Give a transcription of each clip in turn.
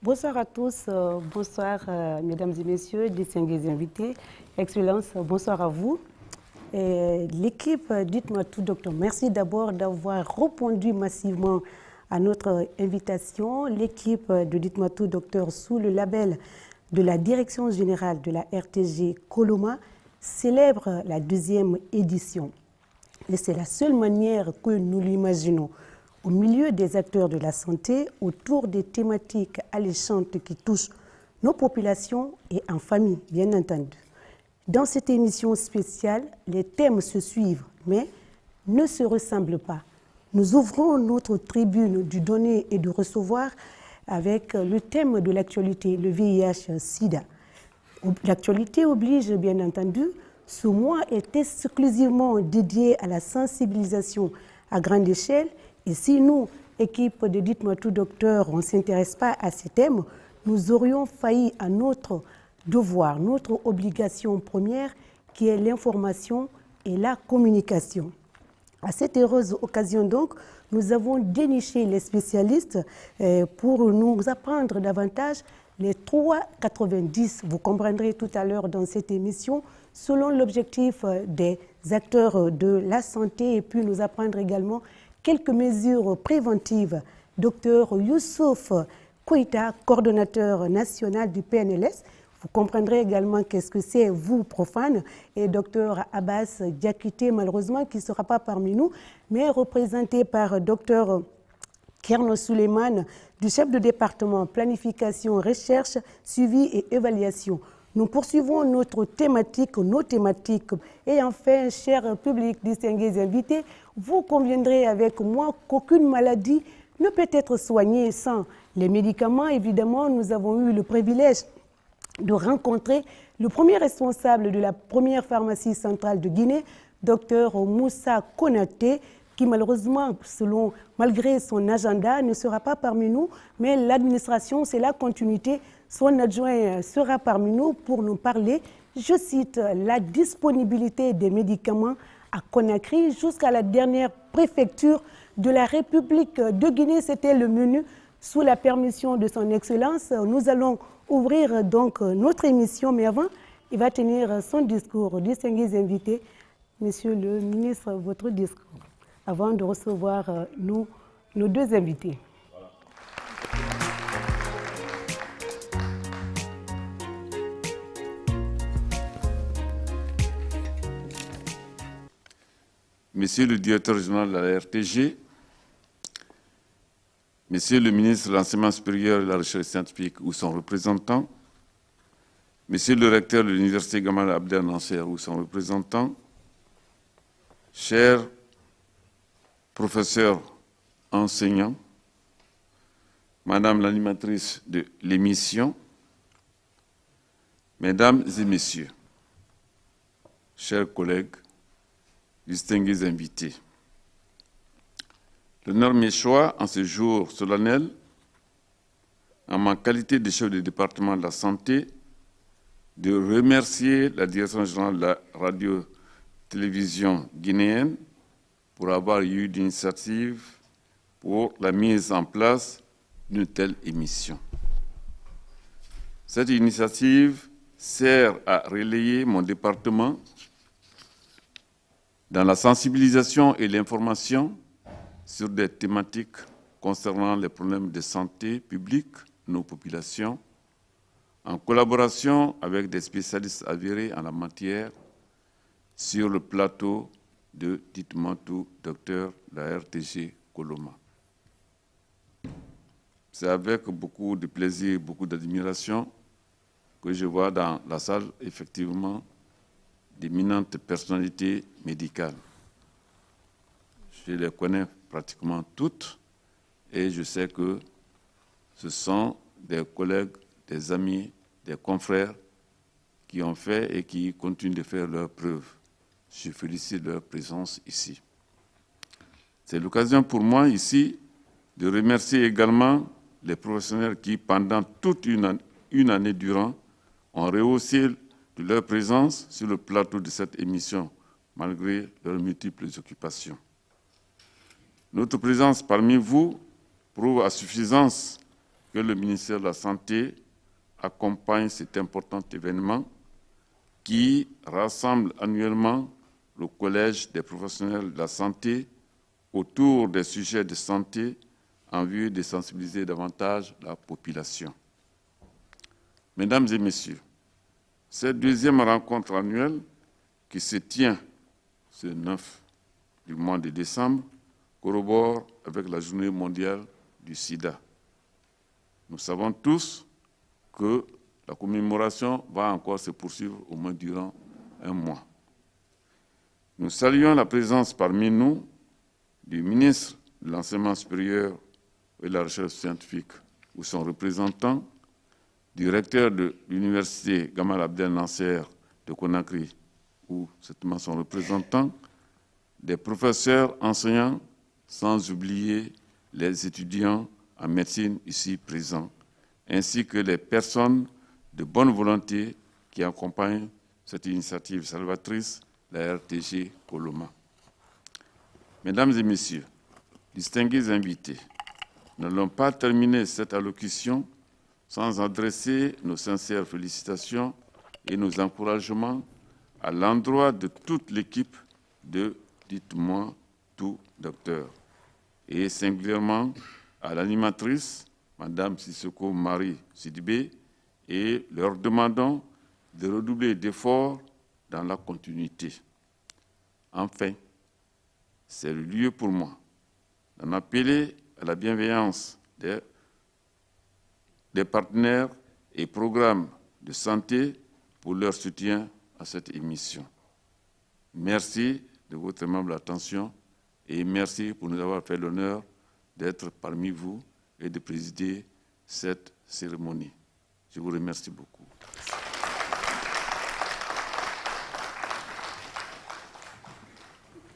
Bonsoir à tous, bonsoir mesdames et messieurs, distingués invités, Excellences, bonsoir à vous. L'équipe Dites-moi tout, docteur, merci d'abord d'avoir répondu massivement à notre invitation. L'équipe de Dites-moi tout, docteur, sous le label de la Direction générale de la RTG Coloma, célèbre la 2e édition. Et c'est la seule manière que nous l'imaginons. Au milieu des acteurs de la santé, autour des thématiques alléchantes qui touchent nos populations et en famille, bien entendu. Dans cette émission spéciale, les thèmes se suivent, mais ne se ressemblent pas. Nous ouvrons notre tribune du donner et du recevoir avec le thème de l'actualité, le VIH-Sida. L'actualité oblige, bien entendu. Ce mois est exclusivement dédié à la sensibilisation à grande échelle. Et si nous, équipe de Dites-moi tout, docteur, on ne s'intéresse pas à ces thèmes, nous aurions failli à notre devoir, notre obligation première, qui est l'information et la communication. À cette heureuse occasion donc, nous avons déniché les spécialistes pour nous apprendre davantage les 3,90, vous comprendrez tout à l'heure dans cette émission, selon l'objectif des acteurs de la santé, et puis nous apprendre également quelques mesures préventives. Docteur Youssouf Koïta, coordonnateur national du PNLS, vous comprendrez également qu'est-ce que c'est, vous, profane, et docteur Abbas Diakité, malheureusement, qui ne sera pas parmi nous, mais représenté par docteur Kerno Suleiman, du chef de département planification, recherche, suivi et évaluation. Nous poursuivons notre thématique, nos thématiques. Et enfin, chers publics distingués invités, vous conviendrez avec moi qu'aucune maladie ne peut être soignée sans les médicaments. Évidemment, nous avons eu le privilège de rencontrer le premier responsable de la première pharmacie centrale de Guinée, Dr Moussa Konaté, qui malheureusement, malgré son agenda, ne sera pas parmi nous, mais l'administration, c'est la continuité. Son adjoint sera parmi nous pour nous parler, je cite, la disponibilité des médicaments à Conakry jusqu'à la dernière préfecture de la République de Guinée. C'était le menu sous la permission de son Excellence. Nous allons ouvrir donc notre émission, mais avant, il va tenir son discours. Distingués invités, Monsieur le ministre, votre discours, avant de recevoir nos deux invités. Monsieur le directeur général de la RTG, Monsieur le ministre de l'Enseignement supérieur et de la Recherche scientifique ou son représentant, Monsieur le recteur de l'Université Gamal Abdel Nasser ou son représentant, chers professeurs enseignants, Madame l'animatrice de l'émission, Mesdames et Messieurs, chers collègues, distingués invités. L'honneur m'est choix en ce jour solennel, en ma qualité de chef de département de la santé, de remercier la direction générale de la radio-télévision guinéenne pour avoir eu l'initiative pour la mise en place d'une telle émission. Cette initiative sert à relayer mon département dans la sensibilisation et l'information sur des thématiques concernant les problèmes de santé publique de nos populations, en collaboration avec des spécialistes avérés en la matière sur le plateau de Dites-moi tout, docteur de la RTG Coloma. C'est avec beaucoup de plaisir et beaucoup d'admiration que je vois dans la salle, effectivement, d'éminentes personnalités médicales. Je les connais pratiquement toutes et je sais que ce sont des collègues, des amis, des confrères qui ont fait et qui continuent de faire leurs preuves. Je félicite leur présence ici. C'est l'occasion pour moi ici de remercier également les professionnels qui, pendant toute une année durant, ont rehaussé de leur présence sur le plateau de cette émission, malgré leurs multiples occupations. Notre présence parmi vous prouve à suffisance que le ministère de la Santé accompagne cet important événement qui rassemble annuellement le Collège des professionnels de la santé autour des sujets de santé en vue de sensibiliser davantage la population. Mesdames et messieurs, cette deuxième rencontre annuelle qui se tient ce 9 du mois de décembre corrobore avec la Journée mondiale du sida. Nous savons tous que la commémoration va encore se poursuivre au moins durant un mois. Nous saluons la présence parmi nous du ministre de l'Enseignement supérieur et de la Recherche scientifique ou son représentant, du recteur de l'université Gamal Abdel Nasser de Conakry ou certainement son représentant, des professeurs enseignants, sans oublier les étudiants en médecine ici présents, ainsi que les personnes de bonne volonté qui accompagnent cette initiative salvatrice, la RTG Coloma. Mesdames et messieurs, distingués invités, nous n'allons pas terminer cette allocution sans adresser nos sincères félicitations et nos encouragements à l'endroit de toute l'équipe de Dites-moi tout, docteur, et singulièrement à l'animatrice, Madame Sissoko Marie Sidibé, et leur demandons de redoubler d'efforts dans la continuité. Enfin, c'est le lieu pour moi d'en appeler à la bienveillance des partenaires et programmes de santé pour leur soutien à cette émission. Merci de votre aimable attention et merci pour nous avoir fait l'honneur d'être parmi vous et de présider cette cérémonie. Je vous remercie beaucoup.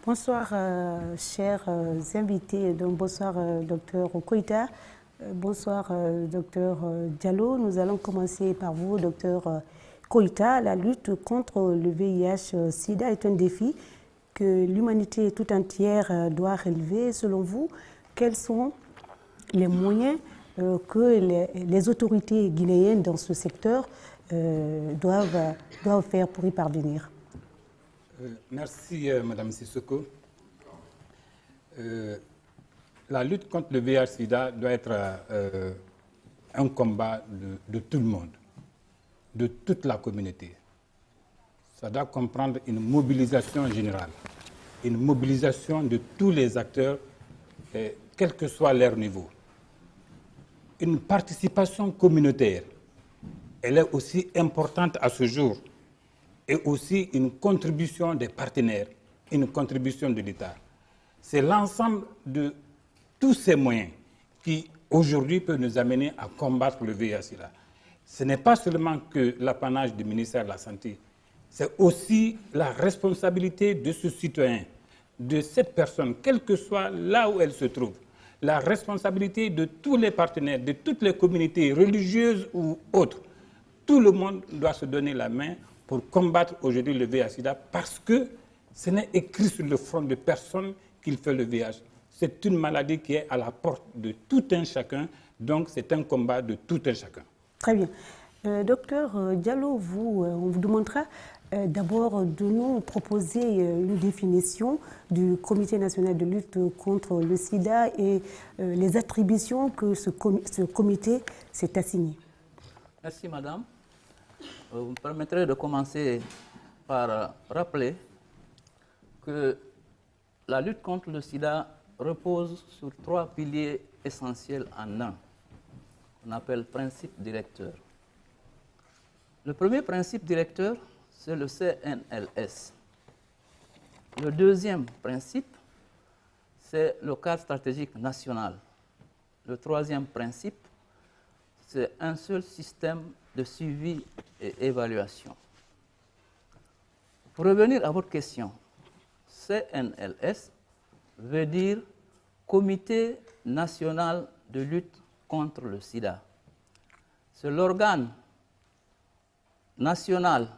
Bonsoir, chers invités. Donc, bonsoir, docteur Koïta. Bonsoir, docteur Diallo. Nous allons commencer par vous, docteur Koïta. La lutte contre le VIH-Sida est un défi que l'humanité tout entière doit relever. Selon vous, quels sont les moyens que les autorités guinéennes dans ce secteur doivent faire pour y parvenir? Merci, Madame Sissoko. La lutte contre le VIH-Sida doit être un combat de tout le monde, de toute la communauté. Ça doit comprendre une mobilisation générale, une mobilisation de tous les acteurs, quel que soit leur niveau. Une participation communautaire, elle est aussi importante à ce jour, et aussi une contribution des partenaires, une contribution de l'État. C'est l'ensemble de tous ces moyens qui, aujourd'hui, peuvent nous amener à combattre le VIH-Sida. Ce n'est pas seulement que l'apanage du ministère de la Santé, c'est aussi la responsabilité de ce citoyen, de cette personne, quelle que soit là où elle se trouve. La responsabilité de tous les partenaires, de toutes les communautés religieuses ou autres. Tout le monde doit se donner la main pour combattre aujourd'hui le VIH-Sida parce que ce n'est écrit sur le front de personne qu'il fait le VIH. C'est une maladie qui est à la porte de tout un chacun, donc c'est un combat de tout un chacun. Très bien. Docteur Diallo, on vous demandera d'abord de nous proposer une définition du Comité national de lutte contre le sida et les attributions que ce comité s'est assigné. Merci, madame. Vous me permettrez de commencer par rappeler que la lutte contre le sida repose sur 3 piliers essentiels en un, qu'on appelle principe directeur. Le premier principe directeur, c'est le CNLS. Le deuxième principe, c'est le cadre stratégique national. Le troisième principe, c'est un seul système de suivi et évaluation. Pour revenir à votre question, CNLS veut dire Comité national de lutte contre le sida. C'est l'organe national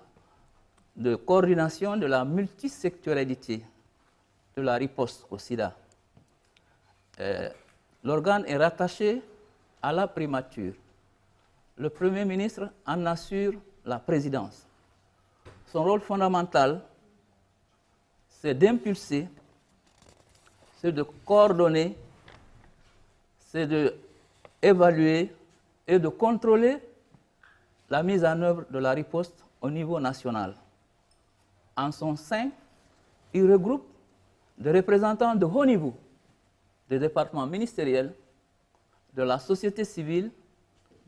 de coordination de la multisectorialité de la riposte au sida. L'organe est rattaché à la primature. Le Premier ministre en assure la présidence. Son rôle fondamental, c'est d'impulser, c'est de coordonner, c'est d'évaluer et de contrôler la mise en œuvre de la riposte au niveau national. En son sein, il regroupe des représentants de haut niveau, des départements ministériels, de la société civile,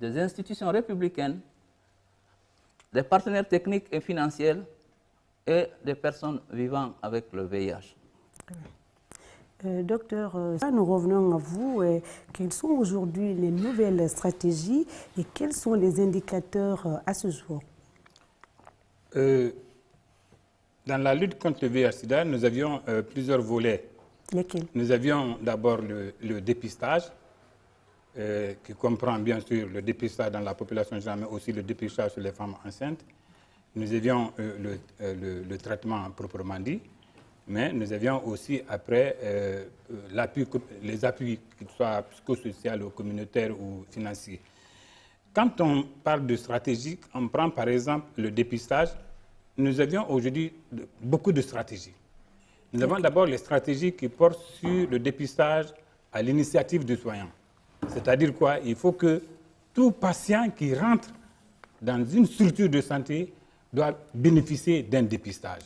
des institutions républicaines, des partenaires techniques et financiers et des personnes vivant avec le VIH. Docteur, nous revenons à vous. Quelles sont aujourd'hui les nouvelles stratégies et quels sont les indicateurs à ce jour? Dans la lutte contre le VIH-Sida, nous avions plusieurs volets. Lesquels? Nous avions d'abord le dépistage, qui comprend bien sûr le dépistage dans la population générale, mais aussi le dépistage sur les femmes enceintes. Nous avions le traitement proprement dit, mais nous avions aussi après les appuis, qu'ils soient psychosociaux ou communautaires ou financiers. Quand on parle de stratégie, on prend par exemple le dépistage. Nous avions aujourd'hui beaucoup de stratégies. Nous avons d'abord les stratégies qui portent sur le dépistage à l'initiative du soignant. C'est-à-dire quoi? Il faut que tout patient qui rentre dans une structure de santé doit bénéficier d'un dépistage.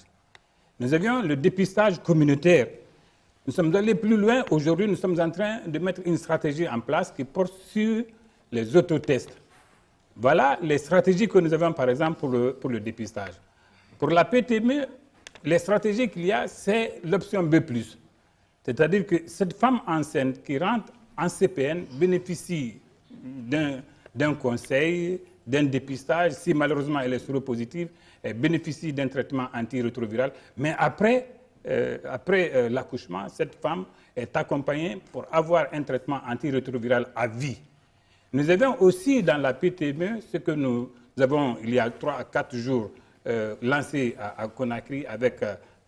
Nous avions le dépistage communautaire. Nous sommes allés plus loin. Aujourd'hui, nous sommes en train de mettre une stratégie en place qui porte sur les autotests. Voilà les stratégies que nous avons, par exemple, pour le dépistage. Pour la PTME, les stratégies qu'il y a, c'est l'option B+. C'est-à-dire que cette femme enceinte qui rentre en CPN bénéficie d'un conseil, d'un dépistage. Si malheureusement elle est séropositive, elle bénéficie d'un traitement antirétroviral. Mais après l'accouchement, cette femme est accompagnée pour avoir un traitement antirétroviral à vie. Nous avons aussi dans la PTME ce que nous avons, il y a 3 à 4 jours, lancé à Conakry avec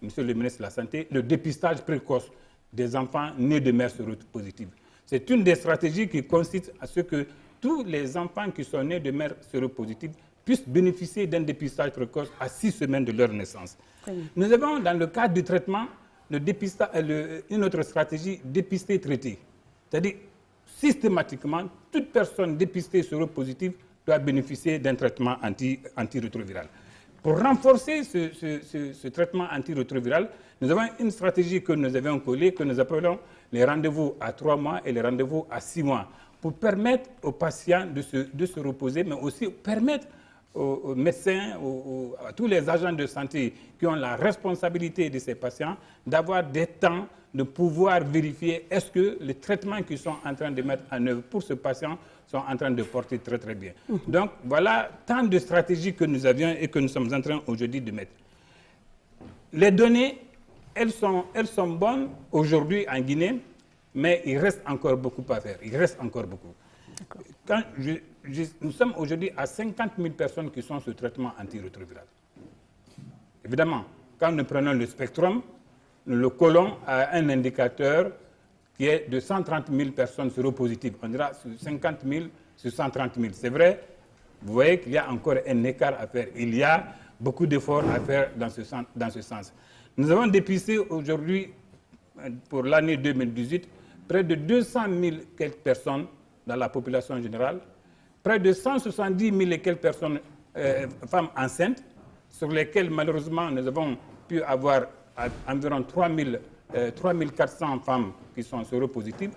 Monsieur le ministre de la Santé, le dépistage précoce des enfants nés de mères séropositives. C'est une des stratégies qui consiste à ce que tous les enfants qui sont nés de mères séropositives puissent bénéficier d'un dépistage précoce à 6 semaines de leur naissance. Nous avons, dans le cadre du traitement, une autre stratégie, dépister, traiter. C'est-à-dire, systématiquement, toute personne dépistée séropositive doit bénéficier d'un traitement antirétroviral. Pour renforcer ce traitement antirétroviral, nous avons une stratégie que nous avons collée, que nous appelons les rendez-vous à 3 mois et les rendez-vous à 6 mois, pour permettre aux patients de se reposer, mais aussi permettre aux médecins, à tous les agents de santé qui ont la responsabilité de ces patients, d'avoir des temps de pouvoir vérifier est-ce que les traitements qu'ils sont en train de mettre en œuvre pour ce patient sont en train de porter très très bien. Donc voilà tant de stratégies que nous avions et que nous sommes en train aujourd'hui de mettre. Les données, elles sont bonnes aujourd'hui en Guinée, mais il reste encore beaucoup à faire. Il reste encore beaucoup. Nous sommes aujourd'hui à 50 000 personnes qui sont sous traitement antirétroviral. Évidemment, quand nous prenons le spectrum, nous le collons à un indicateur qui est de 130 000 personnes séropositives. On dira 50 000 sur 130 000. C'est vrai, vous voyez qu'il y a encore un écart à faire. Il y a beaucoup d'efforts à faire dans ce sens. Nous avons dépisté aujourd'hui, pour l'année 2018, près de 200 000 quelques personnes dans la population générale, près de 170 000 et quelques personnes, femmes enceintes, sur lesquelles malheureusement nous avons pu avoir environ 3 400 femmes qui sont séropositives.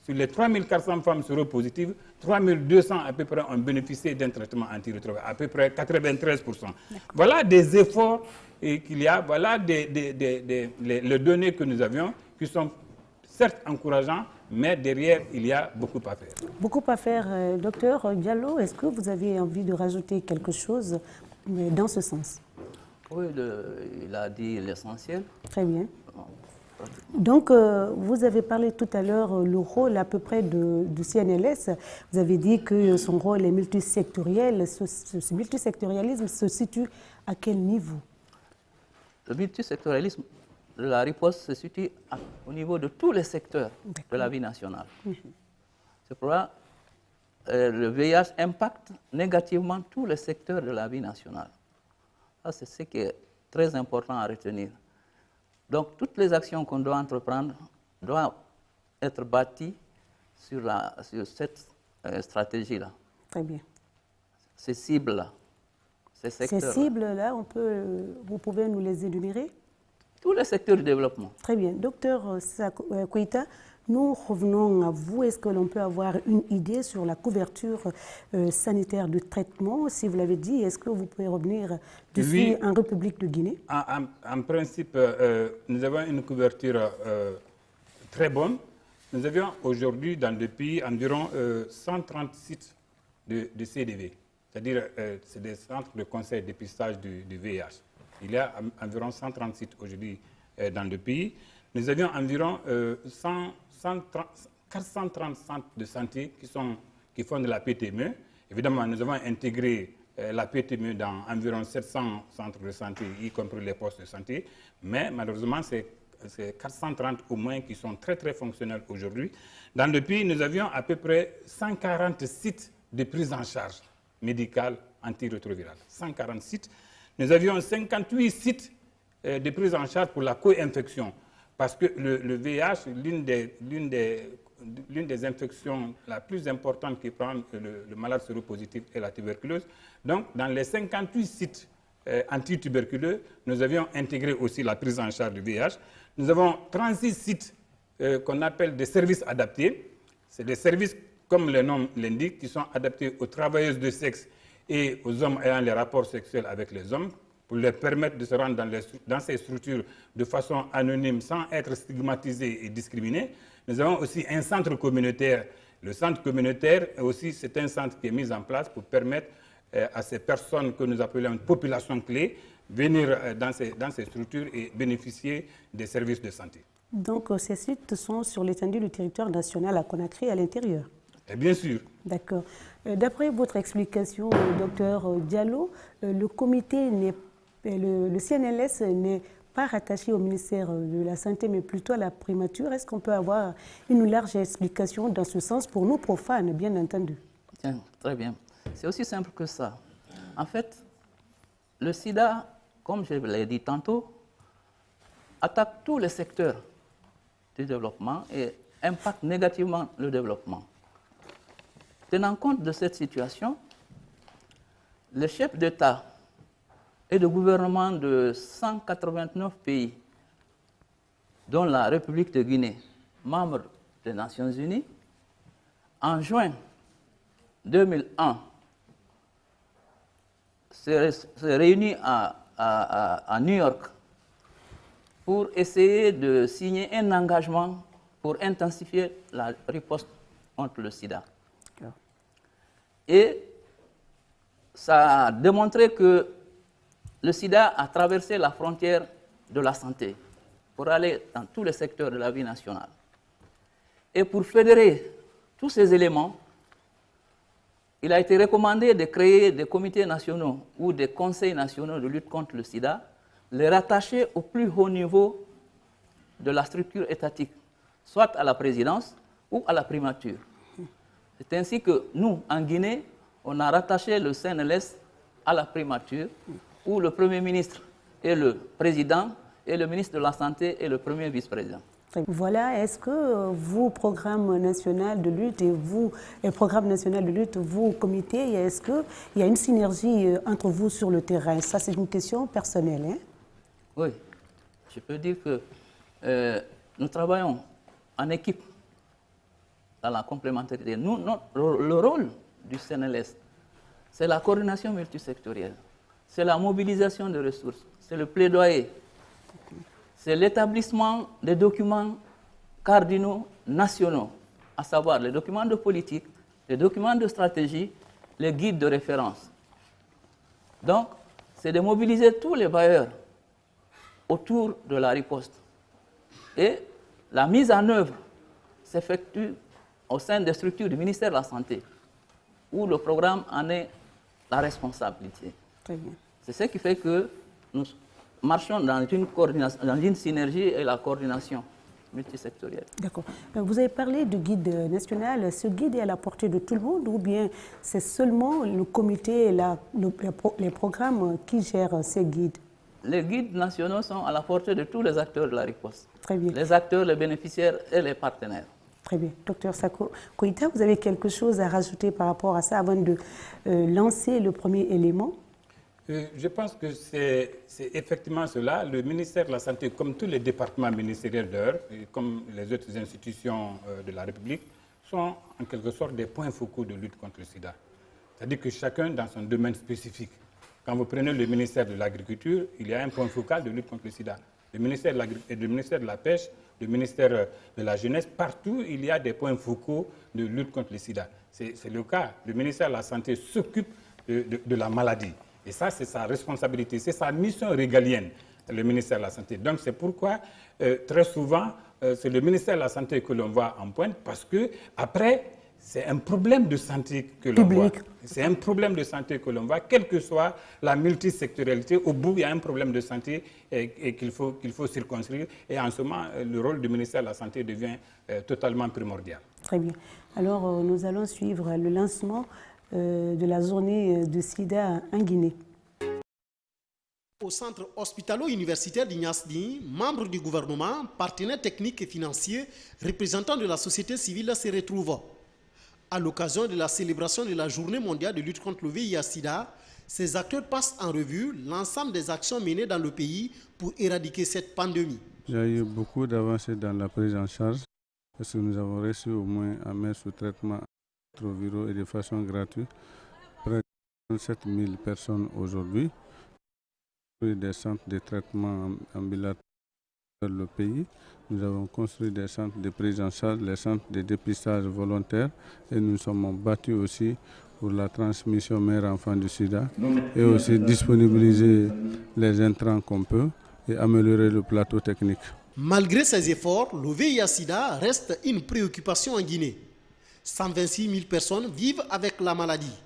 Sur les 3 400 femmes séropositives, 3 200 à peu près ont bénéficié d'un traitement antirétroviral, à peu près 93%. Voilà des efforts qu'il y a, voilà les données que nous avions qui sont certes encourageants, mais derrière, il y a beaucoup à faire. Beaucoup à faire. Docteur Diallo, est-ce que vous avez envie de rajouter quelque chose dans ce sens? Oui, il a dit l'essentiel. Très bien. Donc, vous avez parlé tout à l'heure le rôle à peu près du CNLS. Vous avez dit que son rôle est multisectoriel. Ce multisectorialisme se situe à quel niveau? Le multisectorialisme de la riposte se situe au niveau de tous les secteurs de la vie nationale. C'est pourquoi le VIH impacte négativement tous les secteurs de la vie nationale. Ça, c'est ce qui est très important à retenir. Donc, toutes les actions qu'on doit entreprendre doivent être bâties sur cette stratégie-là. Très bien. Ces cibles-là, ces secteurs-là. Ces cibles-là, vous pouvez nous les énumérer? Tous les secteurs du développement. Très bien. Docteur Koita, nous revenons à vous. Est-ce que l'on peut avoir une idée sur la couverture sanitaire de traitement? Si vous l'avez dit, est-ce que vous pouvez revenir dessus en République de Guinée? En principe, nous avons une couverture très bonne. Nous avions aujourd'hui dans le pays environ 130 sites de CDV, c'est-à-dire c'est des centres de conseil et de dépistage du VIH. Il y a environ 130 sites aujourd'hui dans le pays. Nous avions environ 430 centres de santé qui font de la PTME. Évidemment, nous avons intégré la PTME dans environ 700 centres de santé, y compris les postes de santé. Mais malheureusement, c'est 430 au moins qui sont très, très fonctionnels aujourd'hui. Dans le pays, nous avions à peu près 140 sites de prise en charge médicale antirétrovirale. 140 sites. Nous avions 58 sites de prise en charge pour la co-infection. Parce que le VIH, l'une des infections la plus importante qui prend le malade séropositif est la tuberculose. Donc, dans les 58 sites antituberculeux, nous avions intégré aussi la prise en charge du VIH. Nous avons 36 sites qu'on appelle des services adaptés. C'est des services, comme le nom l'indique, qui sont adaptés aux travailleuses de sexe et aux hommes ayant les rapports sexuels avec les hommes, pour leur permettre de se rendre dans ces structures de façon anonyme, sans être stigmatisés et discriminés. Nous avons aussi un centre communautaire. Le centre communautaire, aussi, c'est un centre qui est mis en place pour permettre à ces personnes que nous appelons une population clé, venir dans ces structures et bénéficier des services de santé. Donc, ces sites sont sur l'étendue du territoire national à Conakry, à l'intérieur? Bien sûr. D'accord. D'après votre explication, docteur Diallo, le CNLS n'est pas rattaché au ministère de la Santé, mais plutôt à la primature. Est-ce qu'on peut avoir une large explication dans ce sens pour nous profanes, bien entendu? Tiens, très bien. C'est aussi simple que ça. En fait, le sida, comme je l'ai dit tantôt, attaque tous les secteurs du développement et impacte négativement le développement. Tenant compte de cette situation, les chefs d'État et de gouvernement de 189 pays, dont la République de Guinée, membre des Nations Unies, en juin 2001, s'est réunis à New York pour essayer de signer un engagement pour intensifier la riposte contre le sida. Et ça a démontré que le sida a traversé la frontière de la santé pour aller dans tous les secteurs de la vie nationale. Et pour fédérer tous ces éléments, il a été recommandé de créer des comités nationaux ou des conseils nationaux de lutte contre le sida, les rattacher au plus haut niveau de la structure étatique, soit à la présidence ou à la primature. C'est ainsi que nous, en Guinée, on a rattaché le CNLS à la primature, où le Premier ministre est le président et le ministre de la Santé est le premier vice-président. Voilà, est-ce que vous, programme national de lutte, et vous, programme national de lutte, vous, comité, est-ce qu'il y a une synergie entre vous sur le terrain? Ça, c'est une question personnelle. Hein? Oui, je peux dire que nous travaillons en équipe dans la complémentarité. Nous, le rôle du CNLS, c'est la coordination multisectorielle, c'est la mobilisation de ressources, c'est le plaidoyer, c'est l'établissement des documents cardinaux nationaux, à savoir les documents de politique, les documents de stratégie, les guides de référence. Donc, c'est de mobiliser tous les bailleurs autour de la riposte. Et la mise en œuvre s'effectue au sein des structures du ministère de la Santé, où le programme en est la responsabilité. Très bien. C'est ce qui fait que nous marchons dans une synergie et la coordination multisectorielle. D'accord. Vous avez parlé du guide national. Ce guide est à la portée de tout le monde ou bien c'est seulement le comité et les programmes qui gèrent ces guides? Les guides nationaux sont à la portée de tous les acteurs de la riposte. Très bien. Les acteurs, les bénéficiaires et les partenaires. Très bien. Docteur Sako Koita, vous avez quelque chose à rajouter par rapport à ça avant de lancer le premier élément? Je pense que c'est effectivement cela. Le ministère de la Santé, comme tous les départements ministériels d'ailleurs, et comme les autres institutions de la République, sont en quelque sorte des points focaux de lutte contre le sida. C'est-à-dire que chacun dans son domaine spécifique. Quand vous prenez le ministère de l'Agriculture, il y a un point focal de lutte contre le sida. Le ministère de la Pêche, le ministère de la Jeunesse, partout il y a des points focaux de lutte contre le sida. C'est le cas. Le ministère de la Santé s'occupe de la maladie. Et ça, c'est sa responsabilité, c'est sa mission régalienne, le ministère de la Santé. Donc c'est pourquoi, très souvent, c'est le ministère de la Santé que l'on voit en pointe, parce que après, c'est un problème de santé que l'on voit. C'est un problème de santé que l'on voit, quelle que soit la multisectorialité. Au bout, il y a un problème de santé et qu'il faut circonscrire. Et en ce moment, le rôle du ministère de la Santé devient totalement primordial. Très bien. Alors, nous allons suivre le lancement de la journée de sida en Guinée. Au centre hospitalo-universitaire d'Ignasdi, membres du gouvernement, partenaires techniques et financiers, représentants de la société civile se retrouvent. À l'occasion de la célébration de la Journée mondiale de lutte contre le VIH-Sida, ces acteurs passent en revue l'ensemble des actions menées dans le pays pour éradiquer cette pandémie. Il y a eu beaucoup d'avancées dans la prise en charge parce que nous avons réussi au moins à mettre sous traitement rétroviraux et de façon gratuite près de 7 000 personnes aujourd'hui. Des centres de traitement ambulatoires dans le pays. Nous avons construit des centres de prise en charge, les centres de dépistage volontaire et nous sommes battus aussi pour la transmission mère-enfant du sida et aussi disponibiliser les intrants qu'on peut et améliorer le plateau technique. Malgré ces efforts, le VIH-Sida reste une préoccupation en Guinée. 126 000 personnes vivent avec la maladie.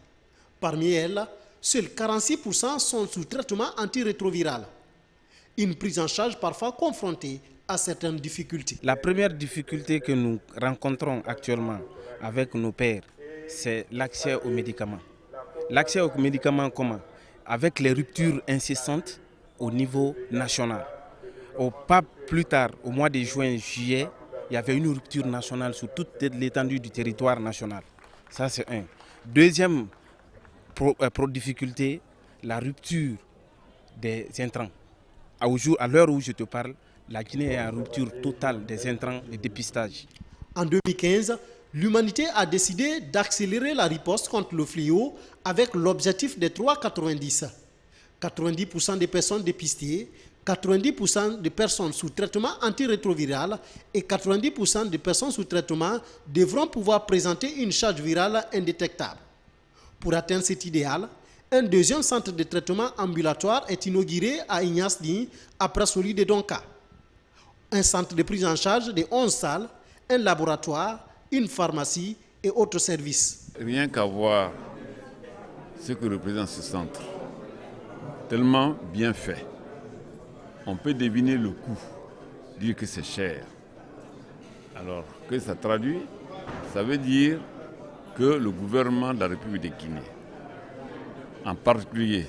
Parmi elles, seuls 46% sont sous traitement antirétroviral. Une prise en charge parfois confrontée à certaines difficultés. La première difficulté que nous rencontrons actuellement avec nos pairs, c'est l'accès aux médicaments. L'accès aux médicaments comment? Avec les ruptures incessantes au niveau national. Pas plus tard, au mois de juin-juillet, il y avait une rupture nationale sur toute l'étendue du territoire national. Ça, c'est un. Deuxième difficulté, la rupture des intrants. À l'heure où je te parle, la Guinée est en rupture totale des intrants de dépistage. En 2015, l'humanité a décidé d'accélérer la riposte contre le fléau avec l'objectif des 3,90. 90% des personnes dépistées, 90% des personnes sous traitement antirétroviral et 90% des personnes sous traitement devront pouvoir présenter une charge virale indétectable. Pour atteindre cet idéal, un deuxième centre de traitement ambulatoire est inauguré à Ignasdi, après celui de Donka. Un centre de prise en charge de 11 salles, un laboratoire, une pharmacie et autres services. Rien qu'à voir ce que représente ce centre, tellement bien fait, on peut deviner le coût, dire que c'est cher. Alors, que ça traduit? Ça veut dire que le gouvernement de la République de Guinée, en particulier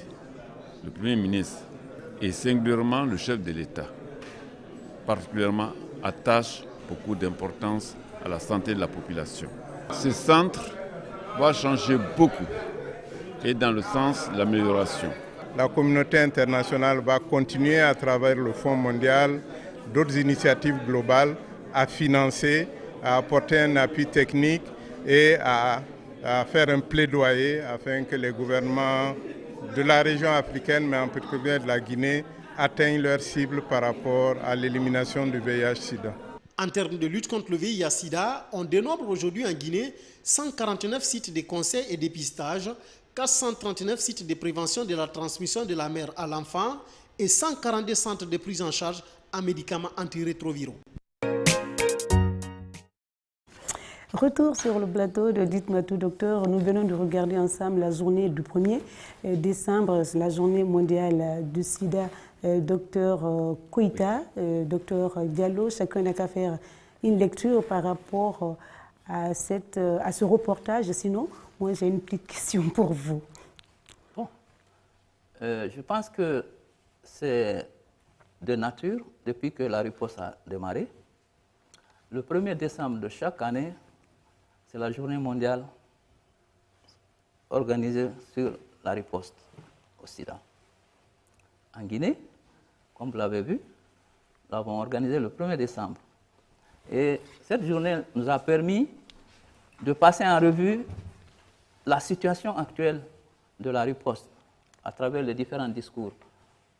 le Premier ministre et singulièrement le chef de l'État, particulièrement attache beaucoup d'importance à la santé de la population. Ce centre va changer beaucoup et dans le sens de l'amélioration. La communauté internationale va continuer à travers le Fonds mondial, d'autres initiatives globales à financer, à apporter un appui technique et à faire un plaidoyer afin que les gouvernements de la région africaine, mais en particulier de la Guinée, atteignent leurs cibles par rapport à l'élimination du VIH-Sida. En termes de lutte contre le VIH-Sida, on dénombre aujourd'hui en Guinée 149 sites de conseil et dépistage, 439 sites de prévention de la transmission de la mère à l'enfant et 142 centres de prise en charge en médicaments antirétroviraux. Retour sur le plateau de Dites-moi tout, docteur. Nous venons de regarder ensemble la journée du 1er décembre, la journée mondiale du sida docteur Koïta, docteur Diallo, chacun n'a qu'à faire une lecture par rapport à ce reportage. Sinon, moi j'ai une petite question pour vous. Bon, je pense que c'est de nature depuis que la riposte a démarré. Le 1er décembre de chaque année, c'est la journée mondiale organisée sur la riposte au sida. En Guinée, comme vous l'avez vu, nous l'avons organisée le 1er décembre. Et cette journée nous a permis de passer en revue la situation actuelle de la riposte à travers les différents discours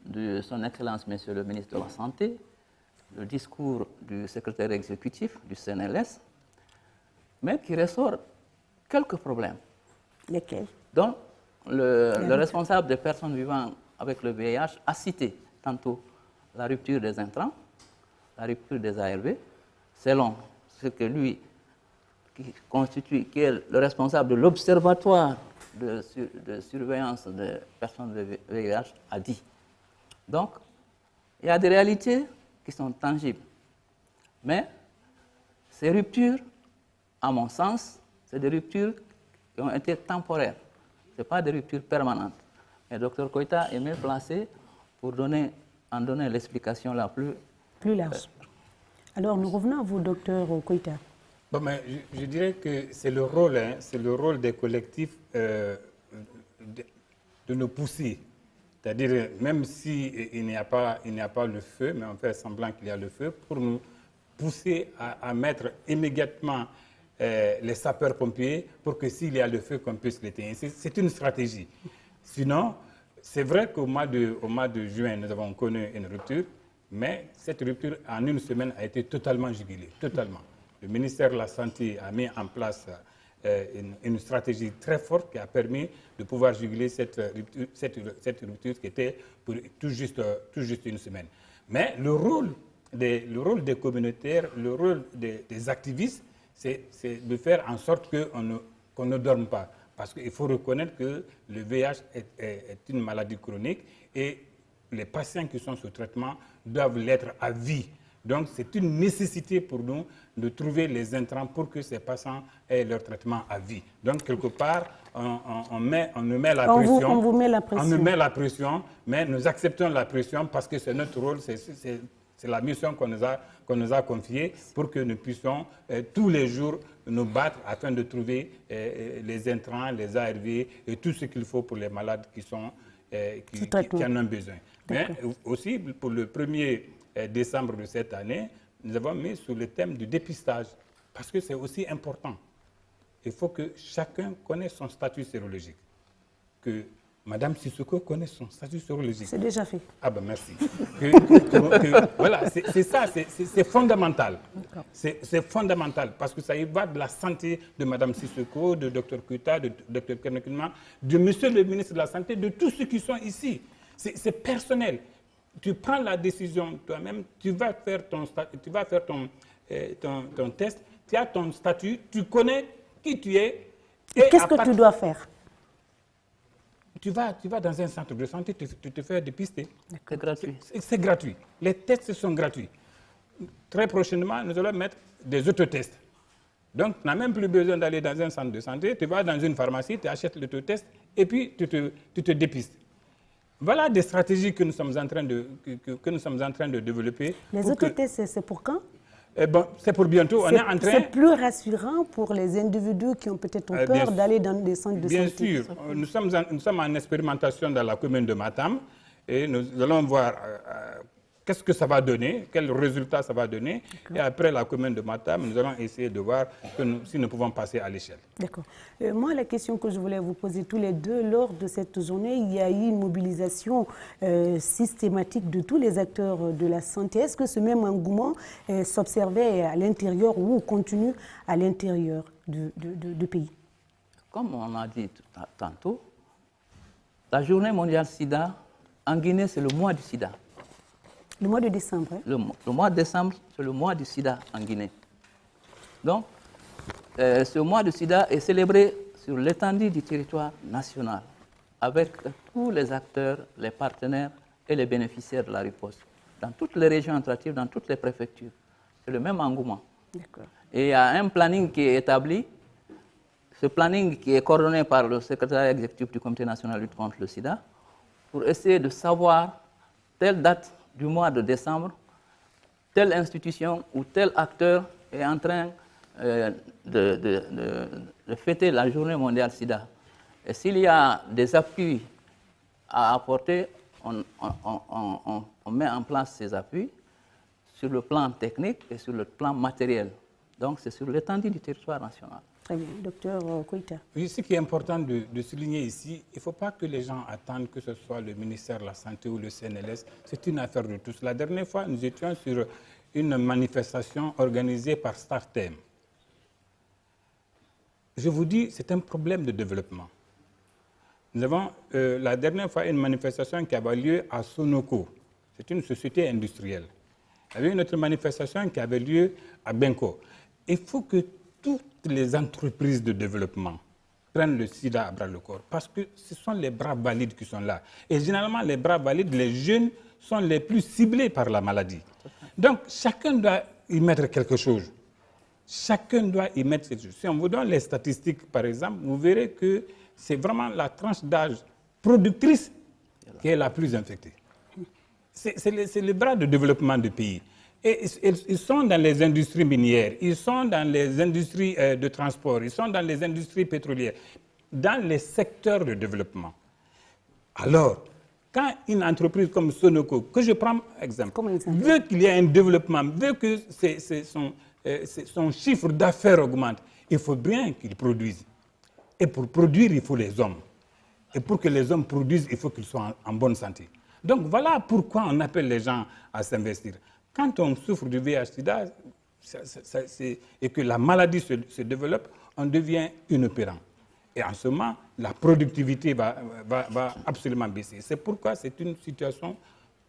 de son Excellence, Monsieur le ministre de la Santé, le discours du secrétaire exécutif du CNLS, mais qui ressort quelques problèmes. Lesquels? Donc, le responsable des personnes vivant avec le VIH a cité tantôt la rupture des intrants, la rupture des ARV, selon ce que lui, qui est le responsable de l'Observatoire de surveillance des personnes VIH, a dit. Donc, il y a des réalités qui sont tangibles. Mais ces ruptures, à mon sens, c'est des ruptures qui ont été temporaires. Ce n'est pas des ruptures permanentes. Et le Dr Koïta est mieux placé pour en donner l'explication la plus large. Alors, nous revenons à vous, Dr Koïta. Bon, mais je dirais que c'est le rôle des collectifs de nous pousser. C'est-à-dire, même s'il n'y a pas le feu, mais on fait semblant qu'il y a le feu, pour nous pousser à mettre immédiatement les sapeurs-pompiers pour que s'il y a le feu, qu'on puisse l'éteindre. C'est une stratégie. Sinon, c'est vrai qu'au mois de juin, nous avons connu une rupture, mais cette rupture, en une semaine, a été totalement jugulée, totalement. Le ministère de la Santé a mis en place une stratégie très forte qui a permis de pouvoir juguler cette rupture qui était pour tout juste une semaine. Mais le rôle des communautaires, le rôle des activistes, c'est de faire en sorte qu'on ne dorme pas. Parce qu'il faut reconnaître que le VIH est une maladie chronique et les patients qui sont sous traitement doivent l'être à vie. Donc, c'est une nécessité pour nous de trouver les intrants pour que ces patients aient leur traitement à vie. Donc, quelque part, on nous met la pression. On vous met la pression. On nous met la pression, mais nous acceptons la pression parce que c'est notre rôle, c'est la mission qu'on nous a confiée pour que nous puissions tous les jours nous battre afin de trouver les intrants, les ARV et tout ce qu'il faut pour les malades qui en ont besoin. Mais aussi, pour le 1er décembre de cette année, nous avons mis sur le thème du dépistage, parce que c'est aussi important. Il faut que chacun connaisse son statut sérologique, que Madame Sissoko connaisse son statut sérologique. C'est déjà fait. Ah ben merci. Voilà, c'est ça, c'est fondamental. C'est fondamental, parce que ça y va de la santé de Madame Sissoko, de Dr Koïta, de Dr Kenekunma, de Monsieur le ministre de la Santé, de tous ceux qui sont ici. C'est personnel. Tu prends la décision toi-même, tu vas faire ton test, tu as ton statut, tu connais qui tu es. Et qu'est-ce que tu dois faire? Tu vas dans un centre de santé, tu te fais dépister. C'est gratuit. C'est gratuit. Les tests sont gratuits. Très prochainement, nous allons mettre des autotests. Donc, tu n'as même plus besoin d'aller dans un centre de santé. Tu vas dans une pharmacie, tu achètes l'autotest et puis tu te dépistes. Voilà des stratégies que nous sommes en train de développer. Les autotests, c'est pour quand? C'est pour bientôt. C'est plus rassurant pour les individus qui ont peut-être peur d'aller dans des centres de santé. Bien sûr. Nous sommes en expérimentation dans la commune de Matam et nous allons voir qu'est-ce que ça va donner, quels résultats ça va donner. Et après la commune de Matam, nous allons essayer de voir si nous pouvons passer à l'échelle. D'accord. Moi, la question que je voulais vous poser tous les deux, lors de cette journée, il y a eu une mobilisation systématique de tous les acteurs de la santé. Est-ce que ce même engouement s'observait à l'intérieur ou continue à l'intérieur du pays? Comme on a dit tantôt, la journée mondiale SIDA, en Guinée, c'est le mois du SIDA. Le mois de décembre. Hein? Le mois de décembre, c'est le mois du sida en Guinée. Donc, ce mois du sida est célébré sur l'étendue du territoire national, avec tous les acteurs, les partenaires et les bénéficiaires de la riposte. Dans toutes les régions administratives, dans toutes les préfectures. C'est le même engouement. Et il y a un planning qui est établi. Ce planning qui est coordonné par le secrétaire exécutif du Comité national de lutte contre le sida pour essayer de savoir telle date du mois de décembre, telle institution ou tel acteur est en train de fêter la journée mondiale sida. Et s'il y a des appuis à apporter, on met en place ces appuis sur le plan technique et sur le plan matériel. Donc c'est sur l'étendue du territoire national. Très bien. Docteur Koïta. Oui, ce qui est important de souligner ici, il ne faut pas que les gens attendent que ce soit le ministère de la Santé ou le CNLS. C'est une affaire de tous. La dernière fois, nous étions sur une manifestation organisée par StarTem. Je vous dis, c'est un problème de développement. Nous avons la dernière fois une manifestation qui avait lieu à Sonoko. C'est une société industrielle. Il y avait une autre manifestation qui avait lieu à Benko. Il faut que toutes les entreprises de développement prennent le sida à bras le corps parce que ce sont les bras valides qui sont là. Et généralement, les bras valides, les jeunes, sont les plus ciblés par la maladie. Donc, chacun doit y mettre quelque chose. Chacun doit y mettre quelque chose. Si on vous donne les statistiques, par exemple, vous verrez que c'est vraiment la tranche d'âge productrice qui est la plus infectée. C'est le bras de développement du pays. Et ils sont dans les industries minières, ils sont dans les industries de transport, ils sont dans les industries pétrolières, dans les secteurs de développement. Alors, quand une entreprise comme Sonoko, que je prends exemple, veut qu'il y ait un développement, veut que son chiffre d'affaires augmente, il faut bien qu'il produise. Et pour produire, il faut les hommes. Et pour que les hommes produisent, il faut qu'ils soient en bonne santé. Donc voilà pourquoi on appelle les gens à s'investir. Quand on souffre du VIH-Sida et que la maladie se développe, on devient inopérant. Et en ce moment, la productivité va absolument baisser. C'est pourquoi c'est une situation,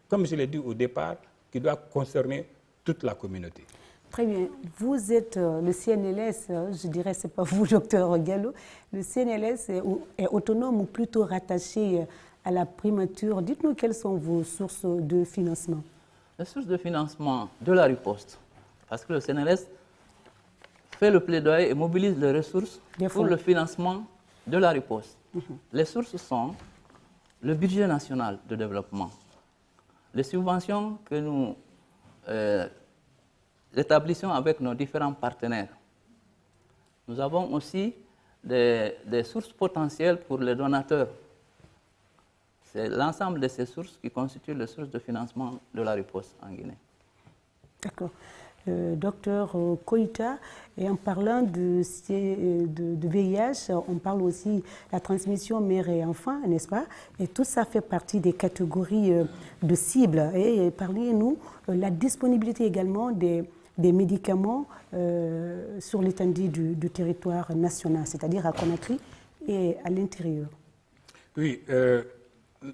comme je l'ai dit au départ, qui doit concerner toute la communauté. Très bien. Vous êtes le CNLS, je dirais, ce n'est pas vous, docteur Gallo. Le CNLS est autonome ou plutôt rattaché à la primature. Dites-nous quelles sont vos sources de financement. Les sources de financement de la riposte, parce que le CNLS fait le plaidoyer et mobilise les ressources pour le financement de la riposte. Les sources sont le budget national de développement, les subventions que nous établissons avec nos différents partenaires. Nous avons aussi des sources potentielles pour les donateurs. C'est l'ensemble de ces sources qui constituent les sources de financement de la riposte en Guinée. D'accord. Docteur Koïta, et en parlant de VIH, on parle aussi de la transmission mère et enfant, n'est-ce pas? Et tout ça fait partie des catégories de cibles. Et parlez-nous la disponibilité également des médicaments sur l'étendue du territoire national, c'est-à-dire à Conakry et à l'intérieur. Oui.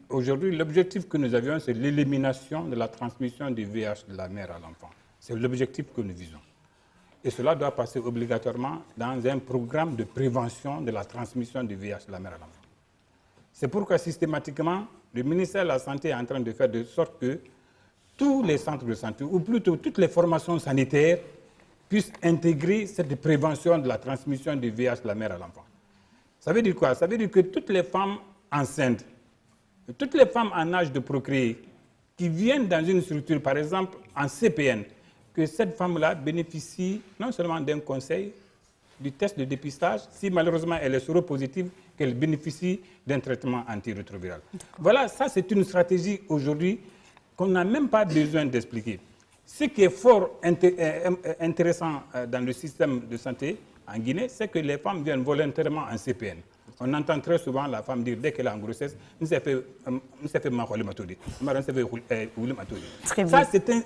Aujourd'hui, l'objectif que nous avions, c'est l'élimination de la transmission du VIH de la mère à l'enfant. C'est l'objectif que nous visons. Et cela doit passer obligatoirement dans un programme de prévention de la transmission du VIH de la mère à l'enfant. C'est pourquoi systématiquement, le ministère de la Santé est en train de faire de sorte que tous les centres de santé, ou plutôt toutes les formations sanitaires, puissent intégrer cette prévention de la transmission du VIH de la mère à l'enfant. Ça veut dire quoi? Ça veut dire que toutes les femmes enceintes, toutes les femmes en âge de procréer qui viennent dans une structure, par exemple en CPN, que cette femme-là bénéficie non seulement d'un conseil, du test de dépistage, si malheureusement elle est séropositive, qu'elle bénéficie d'un traitement antirétroviral. Voilà, ça c'est une stratégie aujourd'hui qu'on n'a même pas besoin d'expliquer. Ce qui est fort intéressant dans le système de santé en Guinée, c'est que les femmes viennent volontairement en CPN. On entend très souvent la femme dire, dès qu'elle est en grossesse, ça,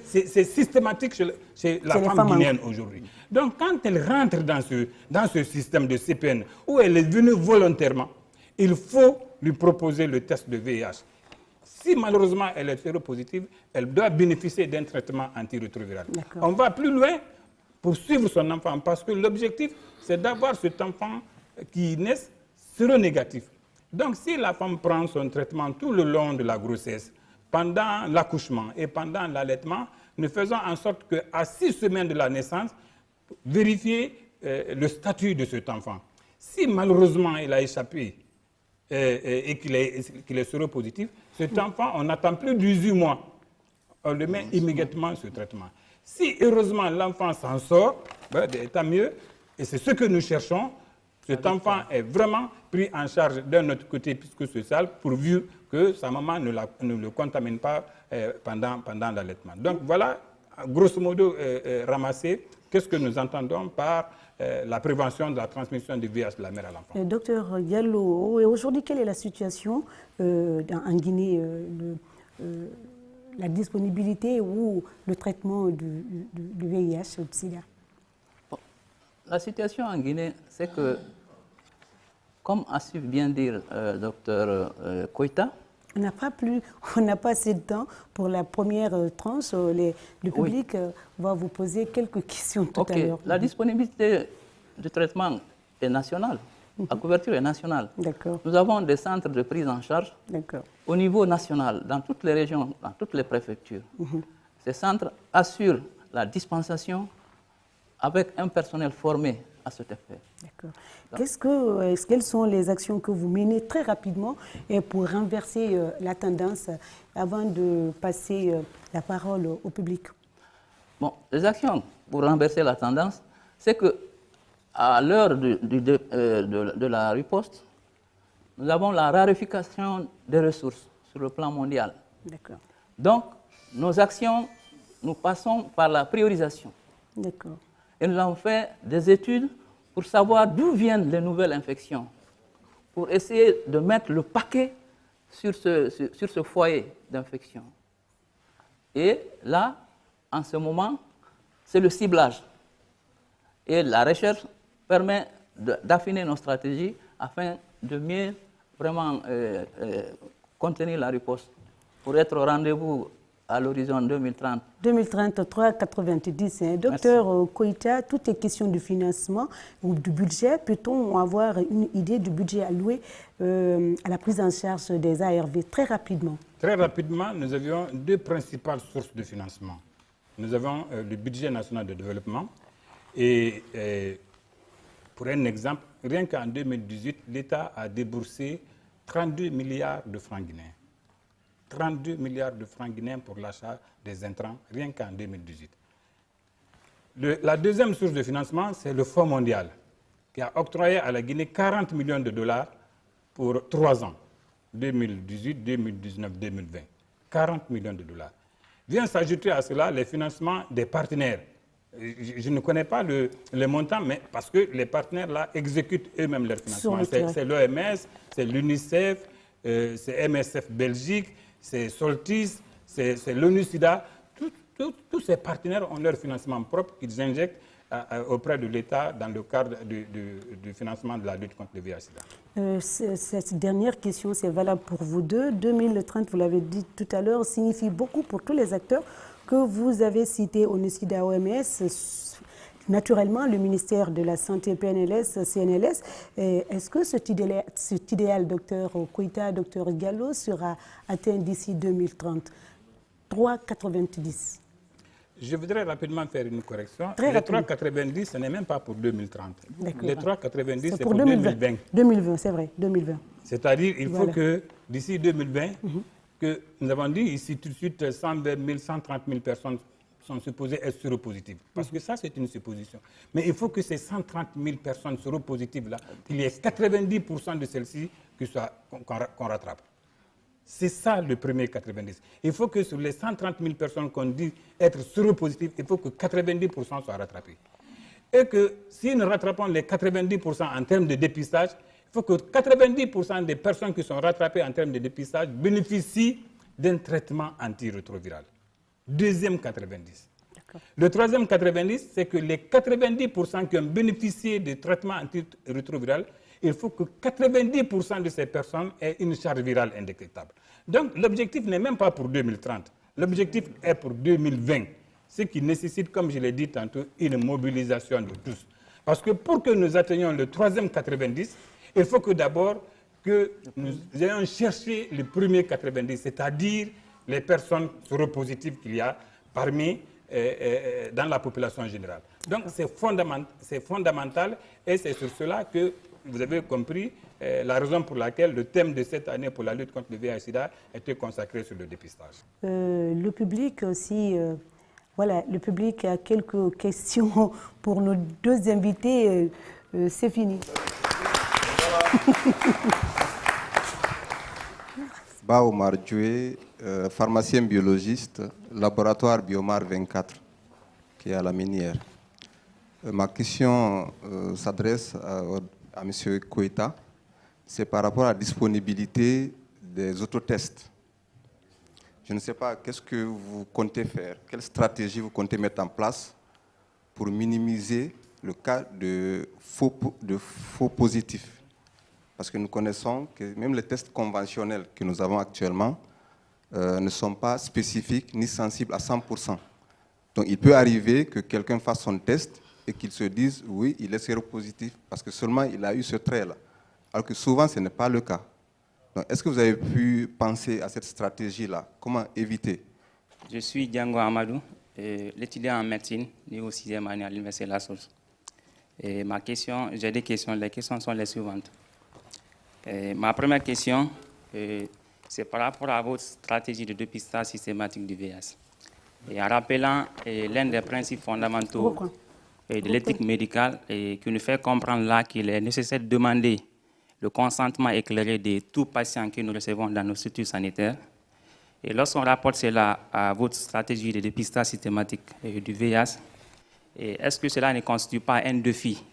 c'est systématique chez la femme guinéenne aujourd'hui. Donc, quand elle rentre dans ce système de CPN, où elle est venue volontairement, il faut lui proposer le test de VIH. Si malheureusement elle est séropositive, elle doit bénéficier d'un traitement antirétroviral. On va plus loin pour suivre son enfant, parce que l'objectif, c'est d'avoir cet enfant qui naît séronégatif. Donc, si la femme prend son traitement tout le long de la grossesse, pendant l'accouchement et pendant l'allaitement, nous faisons en sorte qu'à 6 semaines de la naissance, vérifier le statut de cet enfant. Si malheureusement il a échappé et qu'il est séropositif, cet enfant, on n'attend plus 18 mois. On le met immédiatement sur traitement. Si heureusement l'enfant s'en sort, tant mieux, et c'est ce que nous cherchons. Cet enfant est vraiment pris en charge d'un autre côté psychosocial pourvu que sa maman ne le contamine pas pendant l'allaitement. Donc voilà, grosso modo, ramassé, qu'est-ce que nous entendons par la prévention de la transmission du VIH de la mère à l'enfant. Docteur Diallo, aujourd'hui, quelle est la situation en Guinée, la disponibilité ou le traitement du VIH ou du sida? La situation en Guinée, c'est que, comme a su bien dire docteur Koïta, on n'a pas assez de temps pour la première tranche. Le public va vous poser quelques questions tout à l'heure. La disponibilité du traitement est nationale. La couverture est nationale. Nous avons des centres de prise en charge au niveau national, dans toutes les régions, dans toutes les préfectures. Ces centres assurent la dispensation avec un personnel formé à cet effet. D'accord. Quelles sont les actions que vous menez très rapidement pour renverser la tendance avant de passer la parole au public? Bon, les actions pour renverser la tendance, c'est qu'à l'heure de la riposte, nous avons la raréfaction des ressources sur le plan mondial. D'accord. Donc, nos actions, nous passons par la priorisation. D'accord. Et nous avons fait des études pour savoir d'où viennent les nouvelles infections, pour essayer de mettre le paquet sur ce foyer d'infection. Et là, en ce moment, c'est le ciblage. Et la recherche permet d'affiner nos stratégies afin de mieux vraiment contenir la riposte pour être au rendez-vous à l'horizon 2030. 2033, 90. Docteur Koïta, toutes les questions du financement ou du budget, peut-on avoir une idée du budget alloué à la prise en charge des ARV très rapidement? Très rapidement, nous avions deux principales sources de financement. Nous avons le budget national de développement et pour un exemple, rien qu'en 2018, l'État a déboursé 32 milliards de francs guinéens. 32 milliards de francs guinéens pour l'achat des intrants, rien qu'en 2018. La deuxième source de financement, c'est le Fonds mondial, qui a octroyé à la Guinée 40 millions de dollars pour 3 ans, 2018, 2019, 2020. 40 millions de dollars. Vient s'ajouter à cela les financements des partenaires. Je ne connais pas le montant, mais parce que les partenaires là exécutent eux-mêmes leurs financements. C'est l'OMS, c'est l'UNICEF, c'est MSF Belgique, c'est Soltis, c'est l'ONU-SIDA. Tous ces partenaires ont leur financement propre qu'ils injectent auprès de l'État dans le cadre du financement de la lutte contre le VIH-Sida. Cette dernière question, c'est valable pour vous deux. 2030, vous l'avez dit tout à l'heure, signifie beaucoup pour tous les acteurs que vous avez cités, ONU-SIDA, OMS, naturellement le ministère de la Santé, PNLS, CNLS. Est-ce que cet idéal, docteur Koïta, docteur Diallo, sera atteint d'ici 2030? 3,90. Je voudrais rapidement faire une correction. Les 3,90, ce n'est même pas pour 2030. Les 3,90, c'est pour 2020. 2020, c'est vrai, 2020. C'est-à-dire qu'il faut que d'ici 2020, que nous avons dit ici tout de suite 120 000, 130 000 personnes sont supposées être séropositives. Parce que ça, c'est une supposition. Mais il faut que ces 130 000 personnes séropositives-là, qu'il y ait 90% de celles-ci qu'on rattrape. C'est ça le premier 90. Il faut que sur les 130 000 personnes qu'on dit être séropositives, il faut que 90% soient rattrapés. Et que si nous rattrapons les 90% en termes de dépistage, il faut que 90% des personnes qui sont rattrapées en termes de dépistage bénéficient d'un traitement antirétroviral. Deuxième 90. Le troisième 90, c'est que les 90% qui ont bénéficié du traitement antirétroviral, il faut que 90% de ces personnes aient une charge virale indétectable. Donc l'objectif n'est même pas pour 2030, l'objectif est pour 2020, ce qui nécessite, comme je l'ai dit tantôt, une mobilisation de tous. Parce que pour que nous atteignions le troisième 90, il faut que d'abord que nous ayons cherché le premier 90, c'est-à-dire les personnes séropositives qu'il y a dans la population générale. Donc c'est fondamental et c'est sur cela que vous avez compris la raison pour laquelle le thème de cette année pour la lutte contre le VIH/SIDA était consacré sur le dépistage. Le public aussi, voilà, le public a quelques questions pour nos deux invités. C'est fini. Ba Omar Djoué, pharmacien biologiste, laboratoire Biomar 24, qui est à la Minière. Ma question s'adresse à M. Koita. C'est par rapport à la disponibilité des autotests. Je ne sais pas, qu'est-ce que vous comptez faire? Quelle stratégie vous comptez mettre en place pour minimiser le cas de faux positifs? Parce que nous connaissons que même les tests conventionnels que nous avons actuellement ne sont pas spécifiques ni sensibles à 100%. Donc il peut arriver que quelqu'un fasse son test et qu'il se dise oui, il est séropositif parce que seulement il a eu ce trait-là. Alors que souvent ce n'est pas le cas. Donc est-ce que vous avez pu penser à cette stratégie-là? Comment éviter? Je suis Django Amadou, l'étudiant en médecine, au 6e année à l'Université de la Source. Et j'ai des questions. Les questions sont les suivantes. Ma première question, c'est par rapport à votre stratégie de dépistage systématique du VIH. Et en rappelant l'un des principes fondamentaux de l'éthique médicale qui nous fait comprendre là qu'il est nécessaire de demander le consentement éclairé de tout patient que nous recevons dans nos structures sanitaires. Et lorsqu'on rapporte cela à votre stratégie de dépistage systématique du VIH, est-ce que cela ne constitue pas un défi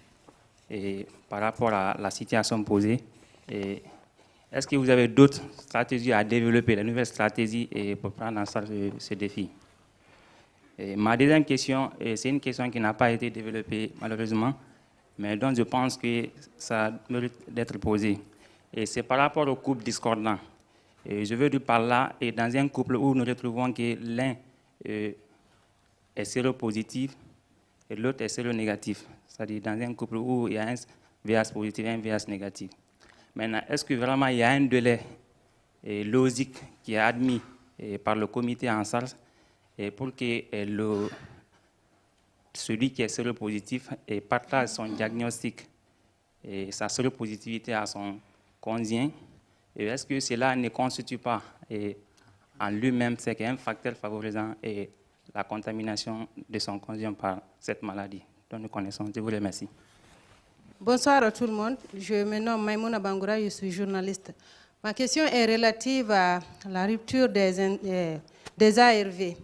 par rapport à la situation posée? Est-ce que vous avez d'autres stratégies à développer, de nouvelles stratégies pour prendre en charge ce défi? Ma deuxième question, c'est une question qui n'a pas été développée malheureusement, mais dont je pense que ça mérite d'être posée. Et c'est par rapport au couple discordant. Je veux dire par là, dans un couple où nous retrouvons que l'un est séropositif et l'autre est séronégatif, c'est-à-dire dans un couple où il y a un VIH positif et un VIH négatif. Maintenant, est-ce que vraiment il y a un délai logique qui est admis par le comité en charge pour que celui qui est séropositif partage son diagnostic et sa séropositivité à son conjoint? Est-ce que cela ne constitue pas en lui-même c'est un facteur favorisant la contamination de son conjoint par cette maladie dont nous connaissons? Je vous remercie. Bonsoir à tout le monde. Je me nomme Maïmouna Bangoura, je suis journaliste. Ma question est relative à la rupture des ARV.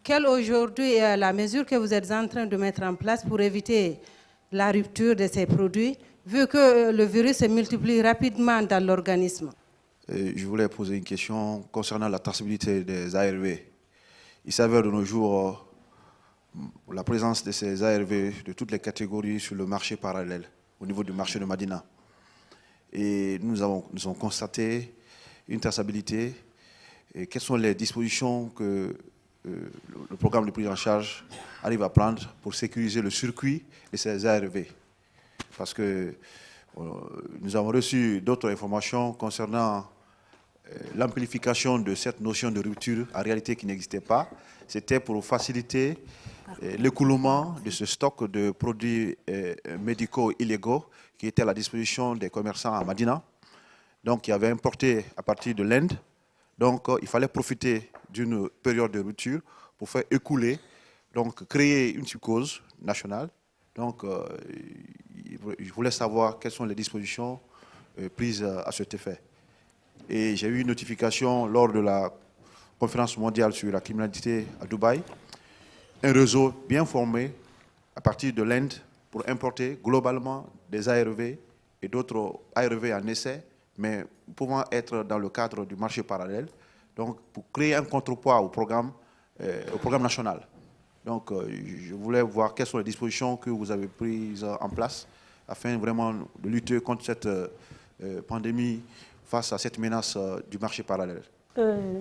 Quelle aujourd'hui est la mesure que vous êtes en train de mettre en place pour éviter la rupture de ces produits, vu que le virus se multiplie rapidement dans l'organisme? Je voulais poser une question concernant la traçabilité des ARV. Il s'avère de nos jours la présence de ces ARV de toutes les catégories sur le marché parallèle, au niveau du marché de Madina. Et nous avons constaté une traçabilité. Et quelles sont les dispositions que le programme de prise en charge arrive à prendre pour sécuriser le circuit de ces ARV? Parce que nous avons reçu d'autres informations concernant l'amplification de cette notion de rupture, en réalité qui n'existait pas. C'était pour faciliter l'écoulement de ce stock de produits médicaux illégaux qui était à la disposition des commerçants à Madina, donc qui avaient importé à partir de l'Inde. Donc il fallait profiter d'une période de rupture pour faire écouler, donc créer une psychose nationale. Donc je voulais savoir quelles sont les dispositions prises à cet effet. Et j'ai eu une notification lors de la conférence mondiale sur la criminalité à Dubaï, un réseau bien formé à partir de l'Inde pour importer globalement des ARV et d'autres ARV en essai, mais pouvant être dans le cadre du marché parallèle, donc pour créer un contrepoids au programme national. Donc je voulais voir quelles sont les dispositions que vous avez prises en place afin vraiment de lutter contre cette pandémie face à cette menace du marché parallèle.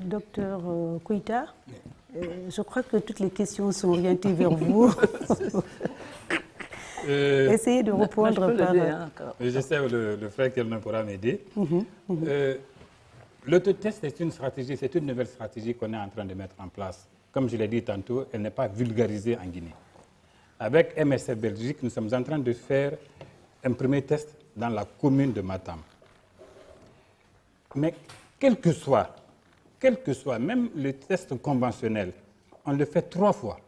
Docteur Koita, je crois que toutes les questions sont orientées vers vous. Essayez de répondre par... J'essaie, le frère Kelman pourra m'aider. L'autotest, c'est une stratégie, c'est une nouvelle stratégie qu'on est en train de mettre en place. Comme je l'ai dit tantôt, elle n'est pas vulgarisée en Guinée. Avec MSF Belgique, nous sommes en train de faire un premier test dans la commune de Matam. Mais quel que soit, même le test conventionnel, on le fait 3 fois.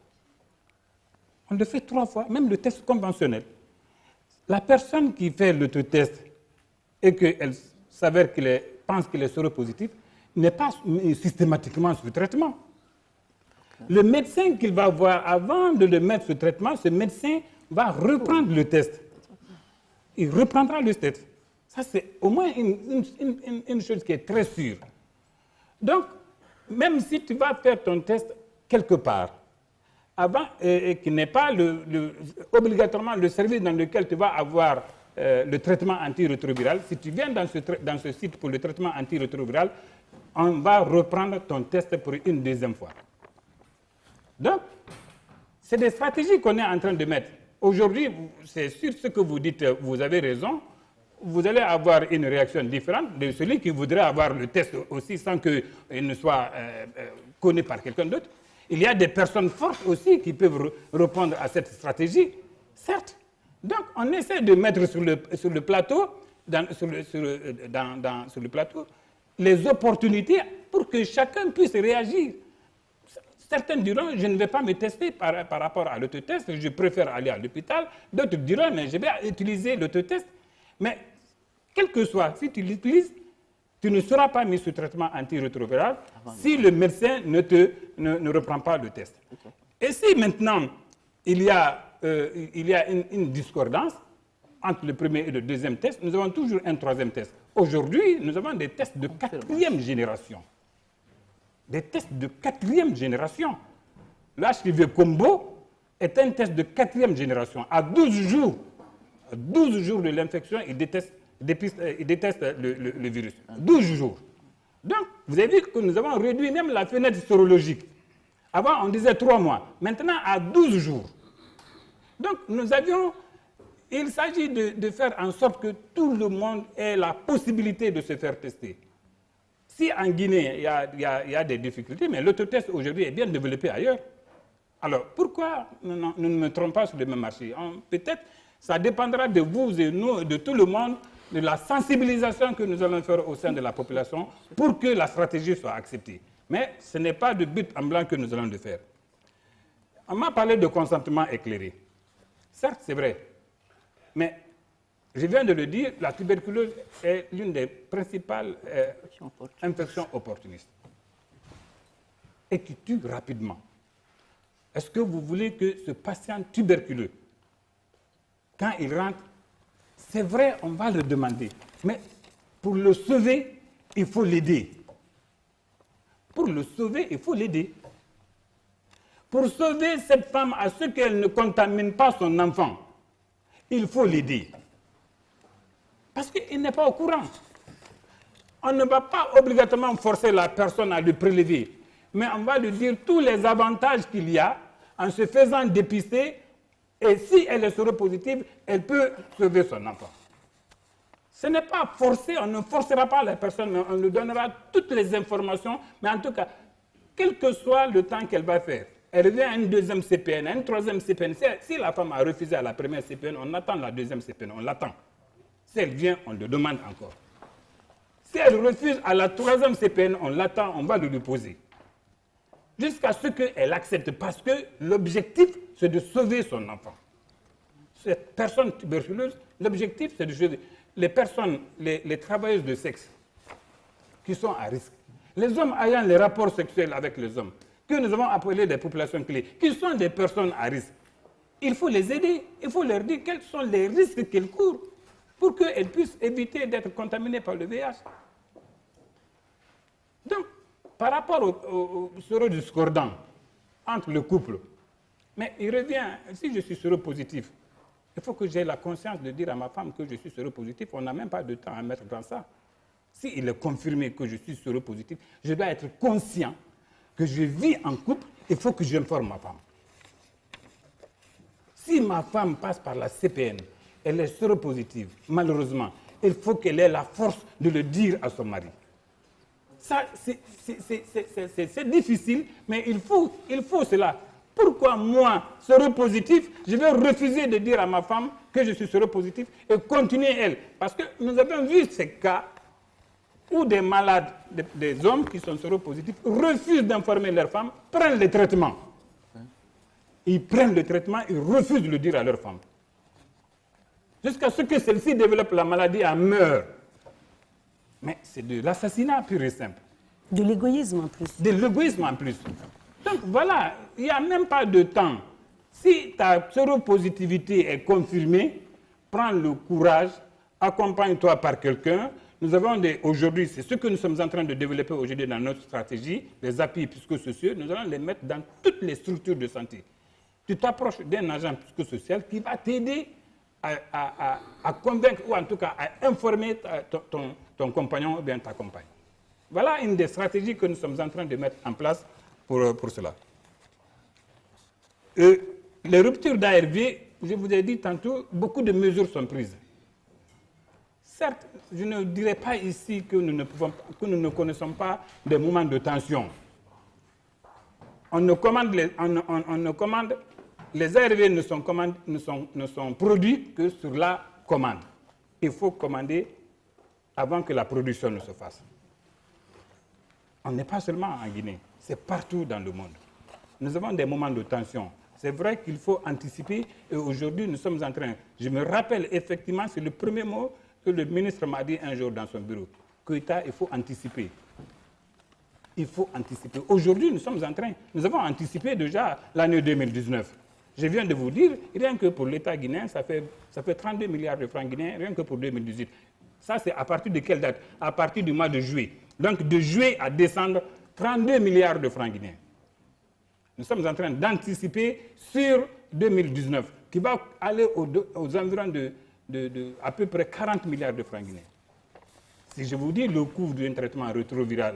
On le fait 3 fois, même le test conventionnel. La personne qui fait l'autotest et qu'elle s'avère pense qu'il est séropositif n'est pas systématiquement sous traitement. Le médecin qu'il va voir avant de le mettre sous traitement, ce médecin va reprendre le test. Il reprendra le test. Ça, c'est au moins une chose qui est très sûre. Donc, même si tu vas faire ton test quelque part, avant, et qui n'est pas obligatoirement le service dans lequel tu vas avoir le traitement antirétroviral, si tu viens dans ce site pour le traitement antirétroviral, on va reprendre ton test pour une deuxième fois. Donc, c'est des stratégies qu'on est en train de mettre. Aujourd'hui, c'est sur ce que vous dites, vous avez raison, vous allez avoir une réaction différente de celui qui voudrait avoir le test aussi sans qu'il ne soit connu par quelqu'un d'autre. Il y a des personnes fortes aussi qui peuvent répondre à cette stratégie, certes. Donc, on essaie de mettre sur le plateau, sur le plateau, les opportunités pour que chacun puisse réagir. Certains diront, je ne vais pas me tester par rapport à l'autotest, je préfère aller à l'hôpital. D'autres diront, mais je vais utiliser l'autotest. Mais, quel que soit, si tu l'utilises, tu ne seras pas mis sous traitement antirétroviral si le médecin ne reprend pas le test. Okay. Et si maintenant, il y a une discordance entre le premier et le deuxième test, nous avons toujours un troisième test. Aujourd'hui, nous avons des tests de 4e génération. Des tests de 4e génération. L'HIV combo est un test de 4e génération. À 12 jours de l'infection, il déteste le virus. 12 jours. Donc, vous avez vu que nous avons réduit même la fenêtre sérologique. Avant, on disait 3 mois. Maintenant, à 12 jours. Donc, il s'agit de faire en sorte que tout le monde ait la possibilité de se faire tester. Si en Guinée, il y a des difficultés, mais l'autotest aujourd'hui est bien développé ailleurs. Alors, pourquoi nous ne mettrons pas sur le même marché? Peut-être, ça dépendra de vous et nous, de tout le monde, de la sensibilisation que nous allons faire au sein de la population pour que la stratégie soit acceptée. Mais ce n'est pas de but en blanc que nous allons le faire. On m'a parlé de consentement éclairé. Certes, c'est vrai. Mais, je viens de le dire, la tuberculose est l'une des principales infections opportunistes et qui tue rapidement. Est-ce que vous voulez que ce patient tuberculeux, quand il rentre, c'est vrai, on va le demander, mais pour le sauver, il faut l'aider. Pour le sauver, il faut l'aider. Pour sauver cette femme à ce qu'elle ne contamine pas son enfant, il faut l'aider. Parce qu'il n'est pas au courant. On ne va pas obligatoirement forcer la personne à le prélever, mais on va lui dire tous les avantages qu'il y a en se faisant dépister, et si elle est séropositive, elle peut sauver son enfant. Ce n'est pas forcé, on ne forcera pas la personne, on lui donnera toutes les informations, mais en tout cas, quel que soit le temps qu'elle va faire, elle revient à une deuxième CPN, à une troisième CPN. Si la femme a refusé à la première CPN, on attend la deuxième CPN, on l'attend. Si elle vient, on le demande encore. Si elle refuse à la troisième CPN, on l'attend, on va lui poser. Jusqu'à ce qu'elle accepte, parce que l'objectif, c'est de sauver son enfant. Cette personne tuberculeuse, l'objectif, c'est de sauver les personnes, les travailleuses de sexe, qui sont à risque. Les hommes ayant les rapports sexuels avec les hommes, que nous avons appelés des populations clés, qui sont des personnes à risque. Il faut les aider, il faut leur dire quels sont les risques qu'elles courent, pour qu'elles puissent éviter d'être contaminées par le VIH. Donc, par rapport au sérodiscordant entre le couple, mais il revient, si je suis séropositif, il faut que j'aie la conscience de dire à ma femme que je suis séropositif, on n'a même pas de temps à mettre dans ça. S'il est confirmé que je suis séropositif, je dois être conscient que je vis en couple, il faut que j'informe ma femme. Si ma femme passe par la CPN, elle est séropositive, malheureusement, il faut qu'elle ait la force de le dire à son mari. Ça, c'est difficile, mais il faut cela. Pourquoi moi, séropositif, je vais refuser de dire à ma femme que je suis séropositif et continuer elle? Parce que nous avons vu ces cas où des malades, des hommes qui sont séropositifs, refusent d'informer leur femme, prennent le traitement. Ils prennent le traitement, ils refusent de le dire à leur femme. Jusqu'à ce que celle-ci développe la maladie et meurt. Mais c'est de l'assassinat pur et simple. De l'égoïsme en plus. De l'égoïsme en plus. Donc voilà, il n'y a même pas de temps. Si ta séropositivité est confirmée, prends le courage, accompagne-toi par quelqu'un. Nous avons aujourd'hui, c'est ce que nous sommes en train de développer aujourd'hui dans notre stratégie, les appuis psychosociaux, nous allons les mettre dans toutes les structures de santé. Tu t'approches d'un agent psychosocial qui va t'aider à convaincre ou en tout cas à informer ton compagnon ou bien ta compagne. Voilà une des stratégies que nous sommes en train de mettre en place pour cela. Les ruptures d'ARV, je vous ai dit tantôt, beaucoup de mesures sont prises. Certes, je ne dirais pas ici que nous ne connaissons pas des moments de tension. Les ARV ne sont produits que sur la commande. Il faut commander avant que la production ne se fasse. On n'est pas seulement en Guinée, c'est partout dans le monde. Nous avons des moments de tension. C'est vrai qu'il faut anticiper et aujourd'hui nous sommes en train, je me rappelle effectivement, c'est le premier mot que le ministre m'a dit un jour dans son bureau. Koïta, il faut anticiper. Il faut anticiper. Aujourd'hui nous avons anticipé déjà l'année 2019. Je viens de vous dire, rien que pour l'État guinéen, ça fait 32 milliards de francs guinéens, rien que pour 2018. Ça, c'est à partir de quelle date? À partir du mois de juillet. Donc, de juillet à décembre, 32 milliards de francs guinéens. Nous sommes en train d'anticiper sur 2019, qui va aller aux environs de à peu près 40 milliards de francs guinéens. Si je vous dis le coût d'un traitement rétroviral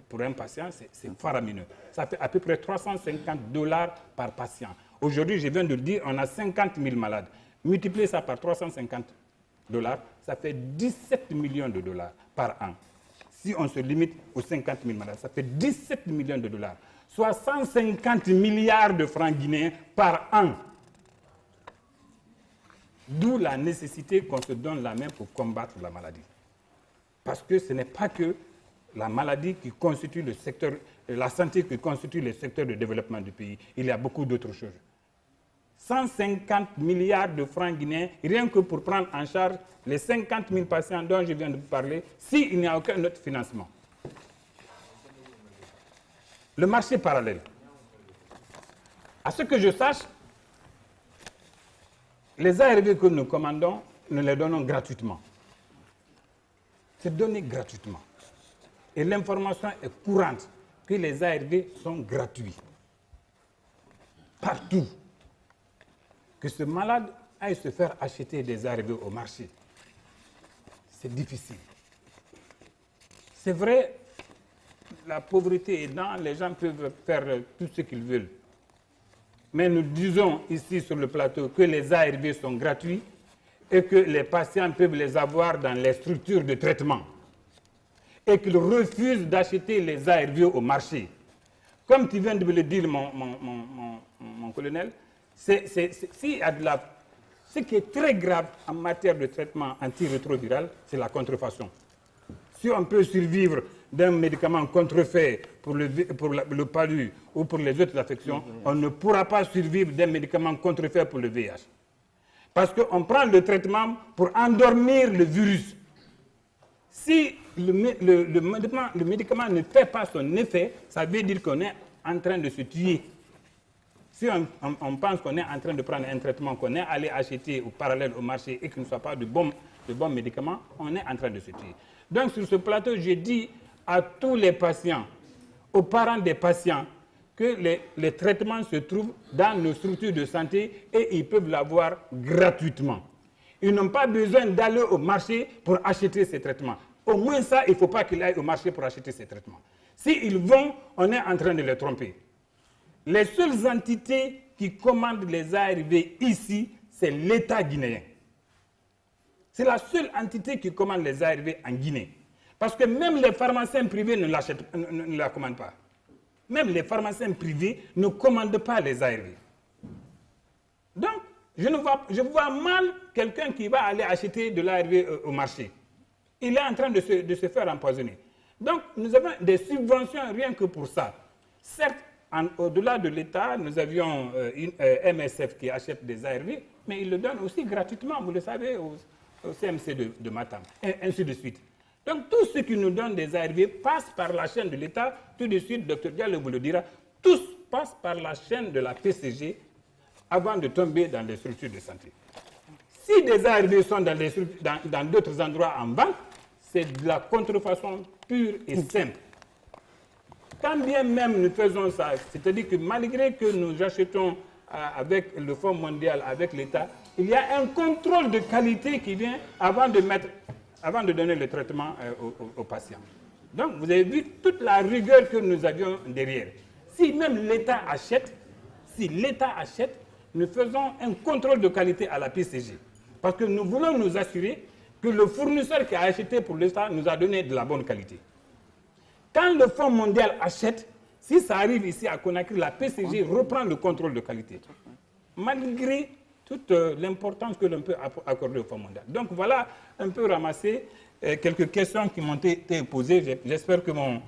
pour un patient, c'est faramineux. Ça fait à peu près $350 par patient. Aujourd'hui, je viens de le dire, on a 50 000 malades. Multipliez ça par $350, ça fait 17 millions de dollars par an. Si on se limite aux 50 000 malades, ça fait 17 millions de dollars. Soit 150 milliards de francs guinéens par an. D'où la nécessité qu'on se donne la main pour combattre la maladie. Parce que ce n'est pas que la maladie qui constitue le secteur, la santé qui constitue le secteur de développement du pays. Il y a beaucoup d'autres choses. 150 milliards de francs guinéens, rien que pour prendre en charge les 50 000 patients dont je viens de vous parler, s'il n'y a aucun autre financement. Le marché parallèle. À ce que je sache, les ARV que nous commandons, nous les donnons gratuitement. C'est donné gratuitement. Et l'information est courante que les ARV sont gratuits. Partout. Que ce malade aille se faire acheter des ARV au marché, c'est difficile. C'est vrai, la pauvreté aidant, les gens peuvent faire tout ce qu'ils veulent. Mais nous disons ici sur le plateau que les ARV sont gratuits et que les patients peuvent les avoir dans les structures de traitement et qu'ils refusent d'acheter les ARV au marché. Comme tu viens de me le dire, mon colonel, ce qui est très grave en matière de traitement antirétroviral, c'est la contrefaçon. Si on peut survivre d'un médicament contrefait pour le palu ou pour les autres affections, on ne pourra pas survivre d'un médicament contrefait pour le VIH. Parce qu'on prend le traitement pour endormir le virus. Si le médicament ne fait pas son effet, ça veut dire qu'on est en train de se tuer. Si on pense qu'on est en train de prendre un traitement, qu'on est allé acheter au parallèle au marché et qu'il ne soit pas de bons médicaments, on est en train de se tuer. Donc sur ce plateau, j'ai dit à tous les patients, aux parents des patients, que les traitements se trouvent dans nos structures de santé et ils peuvent l'avoir gratuitement. Ils n'ont pas besoin d'aller au marché pour acheter ces traitements. Au moins ça, il ne faut pas qu'ils aillent au marché pour acheter ces traitements. S'ils vont, on est en train de les tromper. Les seules entités qui commandent les ARV ici, c'est l'État guinéen. C'est la seule entité qui commande les ARV en Guinée. Parce que même les pharmaciens privés ne la commandent pas. Même les pharmaciens privés ne commandent pas les ARV. Donc, je vois mal quelqu'un qui va aller acheter de l'ARV au marché. Il est en train de se faire empoisonner. Donc, nous avons des subventions rien que pour ça. Certes, au-delà de l'État, nous avions une MSF qui achète des ARV, mais il le donne aussi gratuitement, vous le savez, au CMC de Matam, et ainsi de suite. Donc, tous ceux qui nous donnent des ARV passent par la chaîne de l'État. Tout de suite, Dr Diallo vous le dira, tous passent par la chaîne de la PCG avant de tomber dans les structures de santé. Si des ARV sont dans d'autres endroits en vente, c'est de la contrefaçon pure et simple. Quand bien même nous faisons ça, c'est-à-dire que malgré que nous achetons avec le Fonds mondial, avec l'État, il y a un contrôle de qualité qui vient avant de donner le traitement aux patients. Donc, vous avez vu toute la rigueur que nous avions derrière. Si même l'État achète, nous faisons un contrôle de qualité à la PCG. Parce que nous voulons nous assurer que le fournisseur qui a acheté pour l'État nous a donné de la bonne qualité. Quand le Fonds mondial achète, si ça arrive ici à Conakry, la PCG reprend le contrôle de qualité. Malgré toute l'importance que l'on peut accorder au Fonds mondial. Donc voilà un peu ramasser quelques questions qui m'ont été posées. J'espère que mon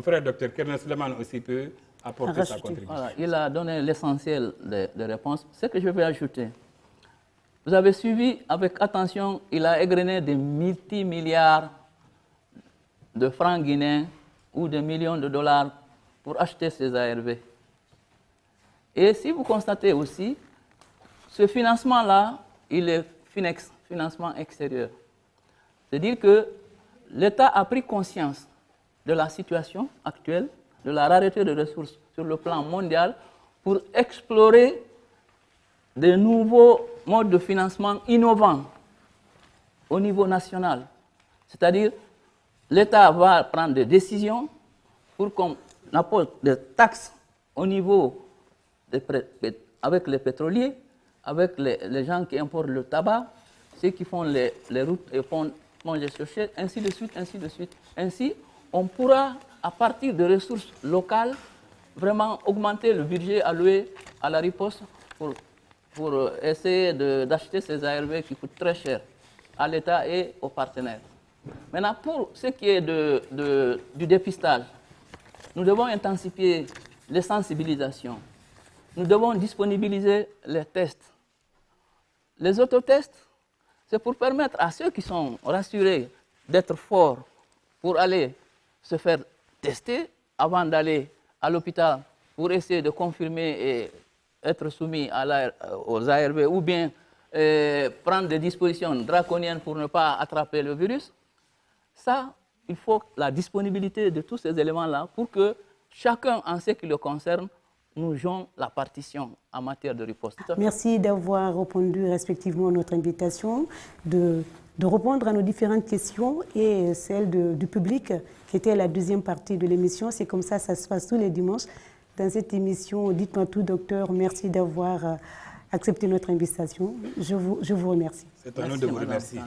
frère Dr Kernan Suleiman aussi peut apporter sa contribution. Voilà, il a donné l'essentiel des réponses. Ce que je vais ajouter, vous avez suivi avec attention, il a égrené des multimilliards de francs guinéens ou des millions de dollars pour acheter ces ARV. Et si vous constatez aussi, ce financement-là, il est FINEX, financement extérieur. C'est-à-dire que l'État a pris conscience de la situation actuelle, de la rareté de ressources sur le plan mondial, pour explorer de nouveaux modes de financement innovants au niveau national. C'est-à-dire, l'État va prendre des décisions pour qu'on apporte des taxes au niveau avec les pétroliers, avec les gens qui importent le tabac, ceux qui font les routes et font les chercher, ainsi de suite, ainsi de suite. Ainsi, on pourra, à partir de ressources locales, vraiment augmenter le budget alloué à la riposte pour essayer d'acheter ces ARV qui coûtent très cher à l'État et aux partenaires. Maintenant, pour ce qui est du dépistage, nous devons intensifier les sensibilisations. Nous devons disponibiliser les tests. Les autotests, c'est pour permettre à ceux qui sont rassurés d'être forts pour aller se faire tester avant d'aller à l'hôpital pour essayer de confirmer et être soumis aux ARV ou bien prendre des dispositions draconiennes pour ne pas attraper le virus. Ça, il faut la disponibilité de tous ces éléments-là pour que chacun, en ce qui le concerne, nous jouons la partition en matière de riposte. Merci d'avoir répondu respectivement à notre invitation, de répondre à nos différentes questions et celle du public qui était la deuxième partie de l'émission. C'est comme ça se passe tous les dimanches. Dans cette émission, dites-moi tout, docteur, merci d'avoir accepté notre invitation. Je vous remercie. C'est à nous de vous remercier.